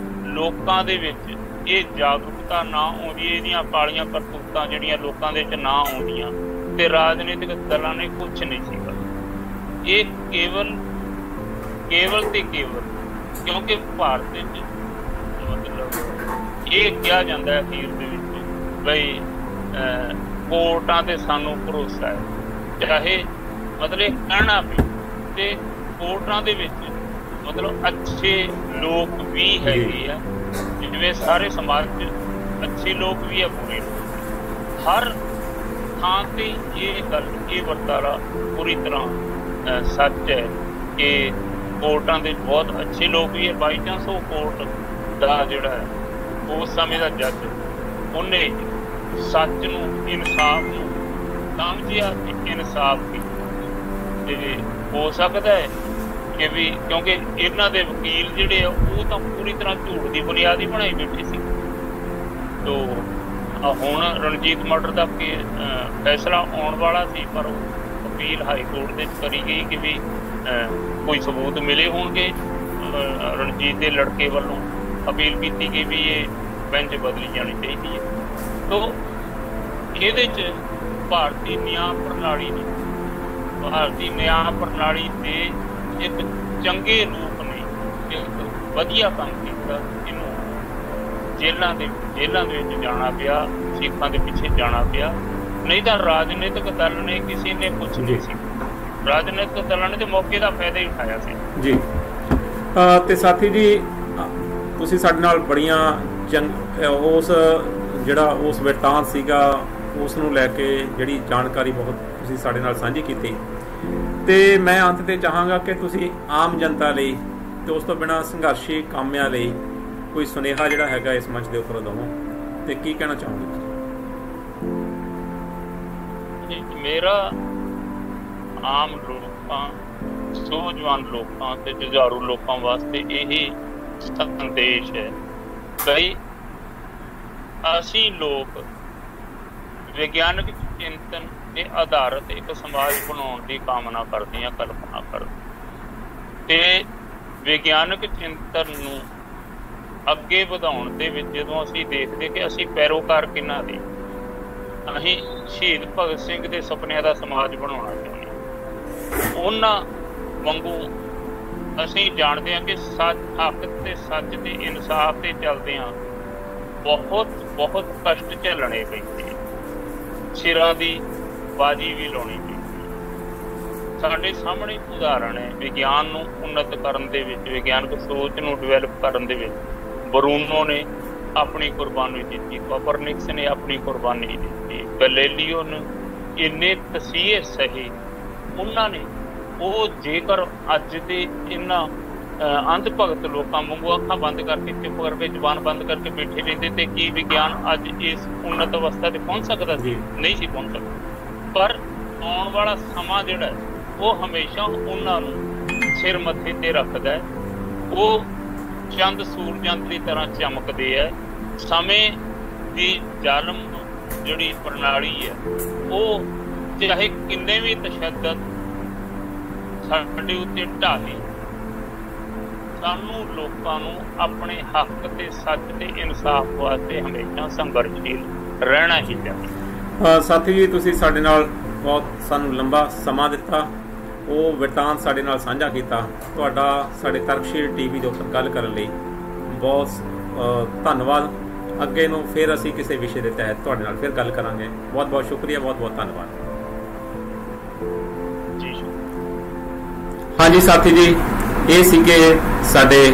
ਲੋਕਾਂ ਦੇ ਵਿੱਚ ਇਹ ਜਾਗਰੂਕਤਾ ਨਾ ਆਉਂਦੀ, ਇਹਦੀਆਂ ਕਾਲੀਆਂ ਕਰਤੂਤਾਂ ਜਿਹੜੀਆਂ ਲੋਕਾਂ ਦੇ ਵਿੱਚ ਨਾ ਆਉਂਦੀਆਂ, ਤੇ ਰਾਜਨੀਤਿਕ ਦਲਾਂ ਨੇ ਕੁਛ ਨਹੀਂ ਸੀਗਾ। ਇਹ ਕੇਵਲ ਤੇ ਕੇਵਲ ਕਿਉਂਕਿ ਭਾਰਤ ਵਿੱਚ ਮਤਲਬ ਇਹ ਕਿਹਾ ਜਾਂਦਾ ਹੈ ਅਖੀਰ ਦੇ ਵਿੱਚ ਬਈ ਕੋਰਟਾਂ ਤੇ ਸਾਨੂੰ ਭਰੋਸਾ ਹੈ, ਚਾਹੇ ਮਤਲਬ ਇਹ ਕਹਿਣਾ ਵੀ, ਤੇ ਕੋਰਟਾਂ ਦੇ ਵਿੱਚ ਮਤਲਬ ਅੱਛੇ ਲੋਕ ਵੀ ਹੈਗੇ ਆ, ਜਿਵੇਂ ਸਾਰੇ ਸਮਾਜ 'ਚ ਅੱਛੇ ਲੋਕ ਵੀ ਆ, ਬੁਰੇ ਲੋਕ। ਹਰ ਥਾਂ ਤੇ ਇਹ ਗੱਲ, ਇਹ ਵਰਤਾਰਾ ਪੂਰੀ ਤਰ੍ਹਾਂ ਸੱਚ ਹੈ ਕਿ ਕੋਰਟਾਂ ਦੇ ਬਹੁਤ ਅੱਛੇ ਲੋਕ ਵੀ ਹੈ। ਬਾਈ ਚਾਂਸ ਉਹ ਕੋਰਟ ਦਾ ਜਿਹੜਾ ਹੈ ਉਸ ਸਮੇਂ ਦਾ ਜੱਜ, ਉਹਨੇ ਸੱਚ ਨੂੰ, ਇਨਸਾਫ ਨੂੰ ਸਮਝਿਆ ਤੇ ਇਨਸਾਫ ਕੀਤਾ। ਤੇ ਹੋ ਸਕਦਾ ਹੈ ਕਿ ਵੀ ਕਿਉਂਕਿ ਇਹਨਾਂ ਦੇ ਵਕੀਲ ਜਿਹੜੇ ਆ ਉਹ ਤਾਂ ਪੂਰੀ ਤਰ੍ਹਾਂ ਝੂਠ ਦੀ ਬੁਨਿਆਦ ਹੀ ਬਣਾਈ ਬੈਠੇ ਸੀ। ਤੋ ਹੁਣ ਰਣਜੀਤ ਮਰਡਰ ਦਾ ਫੈਸਲਾ ਆਉਣ ਵਾਲਾ ਸੀ, ਪਰ ਅਪੀਲ ਹਾਈ ਕੋਰਟ ਦੇ ਕਰੀ ਗਈ ਕਿ ਵੀ ਕੋਈ ਸਬੂਤ ਮਿਲੇ ਹੋਣਗੇ। ਰਣਜੀਤ ਦੇ ਲੜਕੇ ਵੱਲੋਂ ਅਪੀਲ ਕੀਤੀ ਗਈ ਵੀ ਇਹ ਬੈਂਚ ਬਦਲੀ ਜਾਣੀ ਚਾਹੀਦੀ ਹੈ। ਤੋ ਇਹਦੇ 'ਚ ਭਾਰਤੀ ਨਿਆਂ ਪ੍ਰਣਾਲੀ ਦੇ ਇੱਕ ਚੰਗੇ ਰੂਪ ਨੇ ਇੱਕ ਵਧੀਆ ਕੰਮ ਕੀਤਾ। ਇਹਨੂੰ ਜੇਲ੍ਹਾਂ ਦੇ ਵਿੱਚ ਜਾਣਾ ਪਿਆ, ਸਿੱਖਾਂ ਦੇ ਪਿੱਛੇ ਜਾਣਾ ਪਿਆ, ਨਹੀਂ ਤਾਂ ਰਾਜਨੀਤਿਕ ਦਲ ਨੇ ਕਿਸੇ ਨੇ ਕੁਛ ਨਹੀਂ ਸੀ। ਰਾਜਨੀਤਿਕ ਦਲਾਂ ਨੇ ਤੇ ਮੌਕੇ ਦਾ ਫਾਇਦਾ ਹੀ ਉਠਾਇਆ ਸੀ ਜੀ। ਤੇ ਸਾਥੀ ਜੀ, ਤੁਸੀਂ ਸਾਡੇ ਨਾਲ ਬੜੀਆਂ ਉਸ ਵਰਤਾਂਤ ਸੀਗਾ ਉਸ ਨੂੰ ਲੈ ਕੇ ਜਿਹੜੀ ਜਾਣਕਾਰੀ ਬਹੁਤ ਤੁਸੀਂ ਸਾਡੇ ਨਾਲ ਸਾਂਝੀ ਕੀਤੀ, ਤੇ ਮੈਂ ਅੰਤ ਤੇ ਚਾਹਾਂਗਾ ਕਿ ਤੁਸੀਂ ਆਮ ਜਨਤਾ ਲਈ ਤੇ ਉਸ ਤੋਂ ਬਿਨਾਂ ਸੰਘਰਸ਼ੀ ਕਾਮਿਆਂ ਲਈ ਕੋਈ ਸੁਨੇਹਾ ਜਿਹੜਾ ਹੈਗਾ ਇਸ ਮੰਚ ਦੇ ਉੱਪਰ ਦਵੋ, ਤੇ ਕੀ ਕਹਿਣਾ ਚਾਹੋਗੇ? ਮੇਰਾ ਆਮ ਲੋਕਾਂ, ਸੂਝਵਾਨ ਲੋਕਾਂ ਤੇ ਜੁਝਾਰੂ ਲੋਕਾਂ ਵਾਸਤੇ ਇਹੀ ਸੰਦੇਸ਼ ਹੈ ਕਿ ਅਸੀਂ ਲੋਕ ਵਿਗਿਆਨਕ ਚਿੰਤਨ ਤੇ ਆਧਾਰਿਤ ਇੱਕ ਸਮਾਜ ਬਣਾਉਣ ਦੀ ਕਾਮਨਾ ਕਰਦੇ ਹਾਂ, ਕਲਪਨਾ ਕਰਦੇ, ਤੇ ਵਿਗਿਆਨਕ ਚਿੰਤਨ ਨੂੰ ਅੱਗੇ ਵਧਾਉਣ ਦੇ ਵਿੱਚ ਜਦੋਂ ਅਸੀਂ ਦੇਖਦੇ ਕਿ ਅਸੀਂ ਪੈਰੋਕਾਰ ਕਿਹਨਾਂ ਦੇ, ਅਸੀਂ ਸ਼ਹੀਦ ਭਗਤ ਸਿੰਘ ਦੇ ਸੁਪਨਿਆਂ ਦਾ ਸਮਾਜ ਬਣਾਉਣਾ ਚਾਹੁੰਦੇ ਹਾਂ। ਉਹਨਾਂ ਵਾਂਗੂ ਅਸੀਂ ਜਾਣਦੇ ਹਾਂ ਕਿ ਹੱਕ ਤੇ ਸੱਚ ਤੇ ਇਨਸਾਫ ਤੇ ਚੱਲਦੇ ਹਾਂ ਬਹੁਤ ਕਸ਼ਟ ਝੱਲਣੇ ਪੈਂਦੇ, ਸਿਰਾਂ ਦੀ ਬਾਜੀ ਵੀ ਲਾਉਣੀ ਪੈਂਦੀ। ਸਾਡੇ ਸਾਹਮਣੇ ਉਦਾਹਰਣ ਹੈ ਵਿਗਿਆਨ ਨੂੰ ਉੱਨਤ ਕਰਨ ਦੇ ਵਿੱਚ, ਵਿਗਿਆਨਕ ਸੋਚ ਨੂੰ ਡਿਵੈਲਪ ਕਰਨ ਦੇ ਵਿੱਚ। ਬਰੂਨੋ ਨੇ ਆਪਣੀ ਕੁਰਬਾਨੀ ਦਿੱਤੀ, ਕੋਪਰਨਿਕਸ ਨੇ ਆਪਣੀ ਕੁਰਬਾਨੀ ਦਿੱਤੀ, ਗੈਲੀਲੀਓ ਨੇ ਇੰਨੇ ਤਸੀਹੇ ਸਹੇ ਉਹਨਾਂ ਨੇ। ਉਹ ਜੇਕਰ ਅੱਜ ਦੇ ਇਹਨਾਂ ਅੰਧ ਭਗਤ ਲੋਕਾਂ ਵਾਂਗੂ ਅੱਖਾਂ ਬੰਦ ਕਰਕੇ, ਚੁੱਪ ਕਰਕੇ, ਜ਼ੁਬਾਨ ਬੰਦ ਕਰਕੇ ਬੈਠੇ ਰਹਿੰਦੇ ਤੇ ਕੀ ਵਿਗਿਆਨ ਅੱਜ ਇਸ ਉੱਨਤ ਅਵਸਥਾ ਤੇ ਪਹੁੰਚ ਸਕਦਾ ਸੀ? ਨਹੀਂ ਸੀ ਪਹੁੰਚ ਸਕਦਾ। ਪਰ ਆਉਣ ਵਾਲਾ ਸਮਾਂ ਜਿਹੜਾ ਉਹ ਹਮੇਸ਼ਾ ਉਹਨਾਂ ਨੂੰ ਸਿਰ ਮੱਥੇ ਤੇ ਰੱਖਦਾ ਹੈ। ਉਹ ਚੰਦ ਸੂਰਜਾਂ ਦੀ ਤਰ੍ਹਾਂ ਚਮਕਦੇ ਹੈ। ਸਮੇਂ ਦੀ ਜ਼ਾਲਮ ਜਿਹੜੀ ਪ੍ਰਣਾਲੀ ਹੈ ਉਹ ਚਾਹੇ ਕਿੰਨੇ ਵੀ ਤਸ਼ੱਦਦ ਸਾਡੇ ਉੱਤੇ ਢਾਲੇ, ਸਾਨੂੰ ਲੋਕਾਂ ਨੂੰ ਆਪਣੇ ਹੱਕ ਤੇ ਸੱਚ ਤੇ ਇਨਸਾਫ ਵਾਸਤੇ ਹਮੇਸ਼ਾ ਸੰਘਰਸ਼ੀਲ ਰਹਿਣਾ ਹੀ ਚਾਹੀਦਾ। ਸਾਥੀ ਜੀ, ਤੁਸੀਂ ਸਾਡੇ ਨਾਲ ਬਹੁਤ ਸਾਨੂੰ ਲੰਬਾ ਸਮਾਂ ਦਿੱਤਾ, ਉਹ ਵਰਤਾਂਤ ਸਾਡੇ ਨਾਲ ਸਾਂਝਾ ਕੀਤਾ। ਤੁਹਾਡਾ ਸਾਡੇ ਤਰਕਸ਼ੀਲ ਟੀਵੀ ਦੇ ਉੱਪਰ ਗੱਲ ਕਰਨ ਲਈ ਬਹੁਤ ਧੰਨਵਾਦ। ਅੱਗੇ ਨੂੰ ਫਿਰ ਅਸੀਂ ਕਿਸੇ ਵਿਸ਼ੇ ਦੇ ਤਹਿਤ ਤੁਹਾਡੇ ਨਾਲ ਫਿਰ ਗੱਲ ਕਰਾਂਗੇ। ਬਹੁਤ ਬਹੁਤ ਸ਼ੁਕਰੀਆ, ਬਹੁਤ ਬਹੁਤ ਧੰਨਵਾਦ ਜੀ। ਹਾਂਜੀ ਸਾਥੀ ਜੀ, ਇਹ ਸੀਗੇ ਸਾਡੇ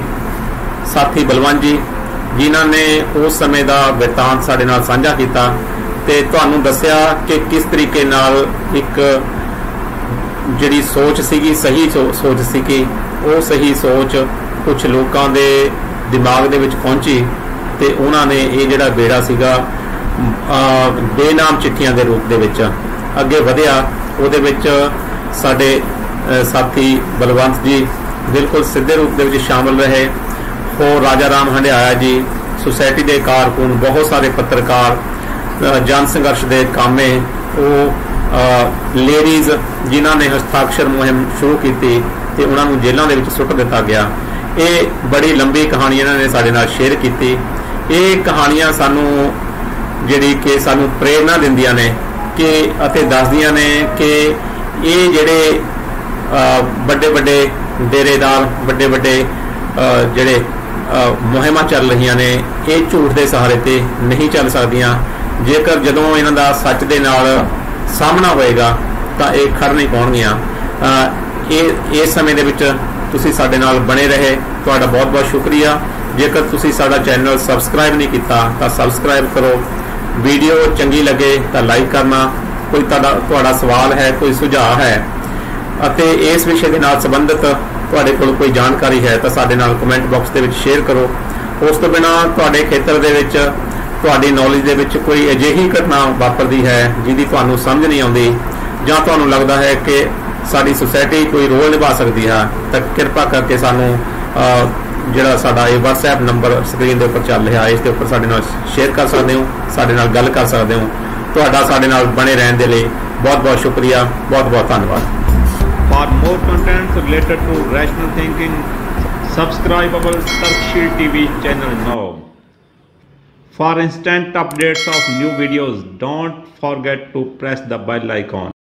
ਸਾਥੀ ਬਲਵੰਤ ਜੀ, ਜਿਨ੍ਹਾਂ ਨੇ ਉਸ ਸਮੇਂ ਦਾ ਵਰਤਾਂਤ ਸਾਡੇ ਨਾਲ ਸਾਂਝਾ ਕੀਤਾ ਤੇ ਤੁਹਾਨੂੰ ਦੱਸਿਆ ਕਿ ਕਿਸ ਤਰੀਕੇ ਨਾਲ ਇੱਕ ਜਿਹੜੀ ਸੋਚ ਸੀਗੀ, ਸਹੀ ਸੋਚ ਸੀਗੀ, ਉਹ ਸਹੀ ਸੋਚ ਕੁਝ ਲੋਕਾਂ ਦੇ ਦਿਮਾਗ ਦੇ ਵਿੱਚ ਪਹੁੰਚੀ ਤੇ ਉਹਨਾਂ ਨੇ ਇਹ ਜਿਹੜਾ ਬੇੜਾ ਸੀਗਾ ਬੇਨਾਮ ਚਿੱਠੀਆਂ ਦੇ ਰੂਪ ਦੇ ਵਿੱਚ ਅੱਗੇ ਵਧਿਆ। ਉਹਦੇ ਵਿੱਚ ਸਾਡੇ ਸਾਥੀ ਬਲਵੰਤ ਜੀ ਬਿਲਕੁਲ ਸਿੱਧੇ ਰੂਪ ਦੇ ਵਿੱਚ ਸ਼ਾਮਲ ਰਹੇ। ਹੋਰ ਰਾਜਾ ਰਾਮ ਹੰਡਿਆਇਆ ਜੀ, ਸੁਸਾਇਟੀ ਦੇ ਕਾਰਕੁਨ, ਬਹੁਤ ਸਾਰੇ ਪੱਤਰਕਾਰ, ਜਨ ਸੰਘਰਸ਼ ਦੇ ਕਾਮੇ, ਉਹ ਲੇਡੀਜ਼ ਜਿਨ੍ਹਾਂ ਨੇ ਹਸਤਾਖਰ ਮੁਹਿੰਮ ਸ਼ੁਰੂ ਕੀਤੀ ਤੇ ਉਹਨਾਂ ਨੂੰ ਜੇਲ੍ਹਾਂ ਦੇ ਵਿੱਚ ਸੁੱਟ ਦਿੱਤਾ ਗਿਆ। ਇਹ ਬੜੀ ਲੰਬੀ ਕਹਾਣੀ ਇਹਨਾਂ ਨੇ ਸਾਡੇ ਨਾਲ ਸ਼ੇਅਰ ਕੀਤੀ। ਇਹ ਕਹਾਣੀਆਂ ਸਾਨੂੰ ਜਿਹੜੀ ਕਿ ਸਾਨੂੰ ਪ੍ਰੇਰਨਾ ਦਿੰਦੀਆਂ ਨੇ ਕਿ ਅਤੇ ਦੱਸਦੀਆਂ ਨੇ ਕਿ ਇਹ ਜਿਹੜੇ ਵੱਡੇ ਵੱਡੇ ਡੇਰੇਦਾਰ, ਵੱਡੇ ਵੱਡੇ ਜਿਹੜੇ ਮੁਹਿੰਮਾਂ ਚੱਲ ਰਹੀਆਂ ਨੇ, ਇਹ ਝੂਠ ਦੇ ਸਹਾਰੇ ਤੇ ਨਹੀਂ ਚੱਲ ਸਕਦੀਆਂ। ਜੇਕਰ ਜਦੋਂ ਇਹਨਾਂ ਦਾ ਸੱਚ ਦੇ ਨਾਲ ਸਾਹਮਣਾ ਹੋਏਗਾ ਤਾਂ ਇਹ ਖੜ ਨਹੀਂ ਪਾਉਣਗੀਆਂ। ਇਸ ਸਮੇਂ ਦੇ ਵਿੱਚ ਤੁਸੀਂ ਸਾਡੇ ਨਾਲ ਬਣੇ ਰਹੇ, ਤੁਹਾਡਾ ਬਹੁਤ ਬਹੁਤ ਸ਼ੁਕਰੀਆ। ਜੇਕਰ ਤੁਸੀਂ ਸਾਡਾ ਚੈਨਲ ਸਬਸਕ੍ਰਾਈਬ ਨਹੀਂ ਕੀਤਾ ਤਾਂ ਸਬਸਕ੍ਰਾਈਬ ਕਰੋ। ਵੀਡੀਓ ਚੰਗੀ ਲੱਗੇ ਤਾਂ ਲਾਈਕ ਕਰਨਾ। ਕੋਈ ਤੁਹਾਡਾ ਸਵਾਲ ਹੈ, ਕੋਈ ਸੁਝਾਅ ਹੈ ਅਤੇ ਇਸ ਵਿਸ਼ੇ ਦੇ ਨਾਲ ਸੰਬੰਧਿਤ ਤੁਹਾਡੇ ਕੋਲ ਕੋਈ ਜਾਣਕਾਰੀ ਹੈ ਤਾਂ ਸਾਡੇ ਨਾਲ ਕਮੈਂਟ ਬਾਕਸ ਦੇ ਵਿੱਚ ਸ਼ੇਅਰ ਕਰੋ। ਉਸ ਤੋਂ ਬਿਨਾਂ ਤੁਹਾਡੇ ਖੇਤਰ ਦੇ ਵਿੱਚ, ਤੁਹਾਡੀ ਨੌਲੇਜ ਦੇ ਵਿੱਚ ਕੋਈ ਅਜਿਹੀ ਘਟਨਾ ਵਾਪਰਦੀ ਹੈ ਜਿਹਦੀ ਤੁਹਾਨੂੰ ਸਮਝ ਨਹੀਂ ਆਉਂਦੀ ਜਾਂ ਤੁਹਾਨੂੰ ਲੱਗਦਾ ਹੈ ਕਿ ਸਾਡੀ ਸੁਸਾਇਟੀ ਕੋਈ ਰੋਲ ਨਿਭਾ ਸਕਦੀ ਹੈ ਤਾਂ ਕਿਰਪਾ ਕਰਕੇ ਸਾਨੂੰ ਜਿਹੜਾ ਸਾਡਾ ਇਹ WhatsApp ਨੰਬਰ ਸਕਰੀਨ ਦੇ ਉੱਪਰ ਚੱਲ ਰਿਹਾ, ਇਸ ਦੇ ਉੱਪਰ ਸਾਡੇ ਨਾਲ ਸ਼ੇਅਰ ਕਰ ਸਕਦੇ ਹੋ, ਸਾਡੇ ਨਾਲ ਗੱਲ ਕਰ ਸਕਦੇ ਹੋ। ਤੁਹਾਡਾ ਸਾਡੇ ਨਾਲ ਬਣੇ ਰਹਿਣ ਦੇ ਲਈ ਬਹੁਤ ਬਹੁਤ ਸ਼ੁਕਰੀਆ, ਬਹੁਤ ਬਹੁਤ ਧੰਨਵਾਦ। For more contents related to rational thinking, subscribe our Tarkshil TV channel now. For instant updates of new videos, don't forget to press the bell icon.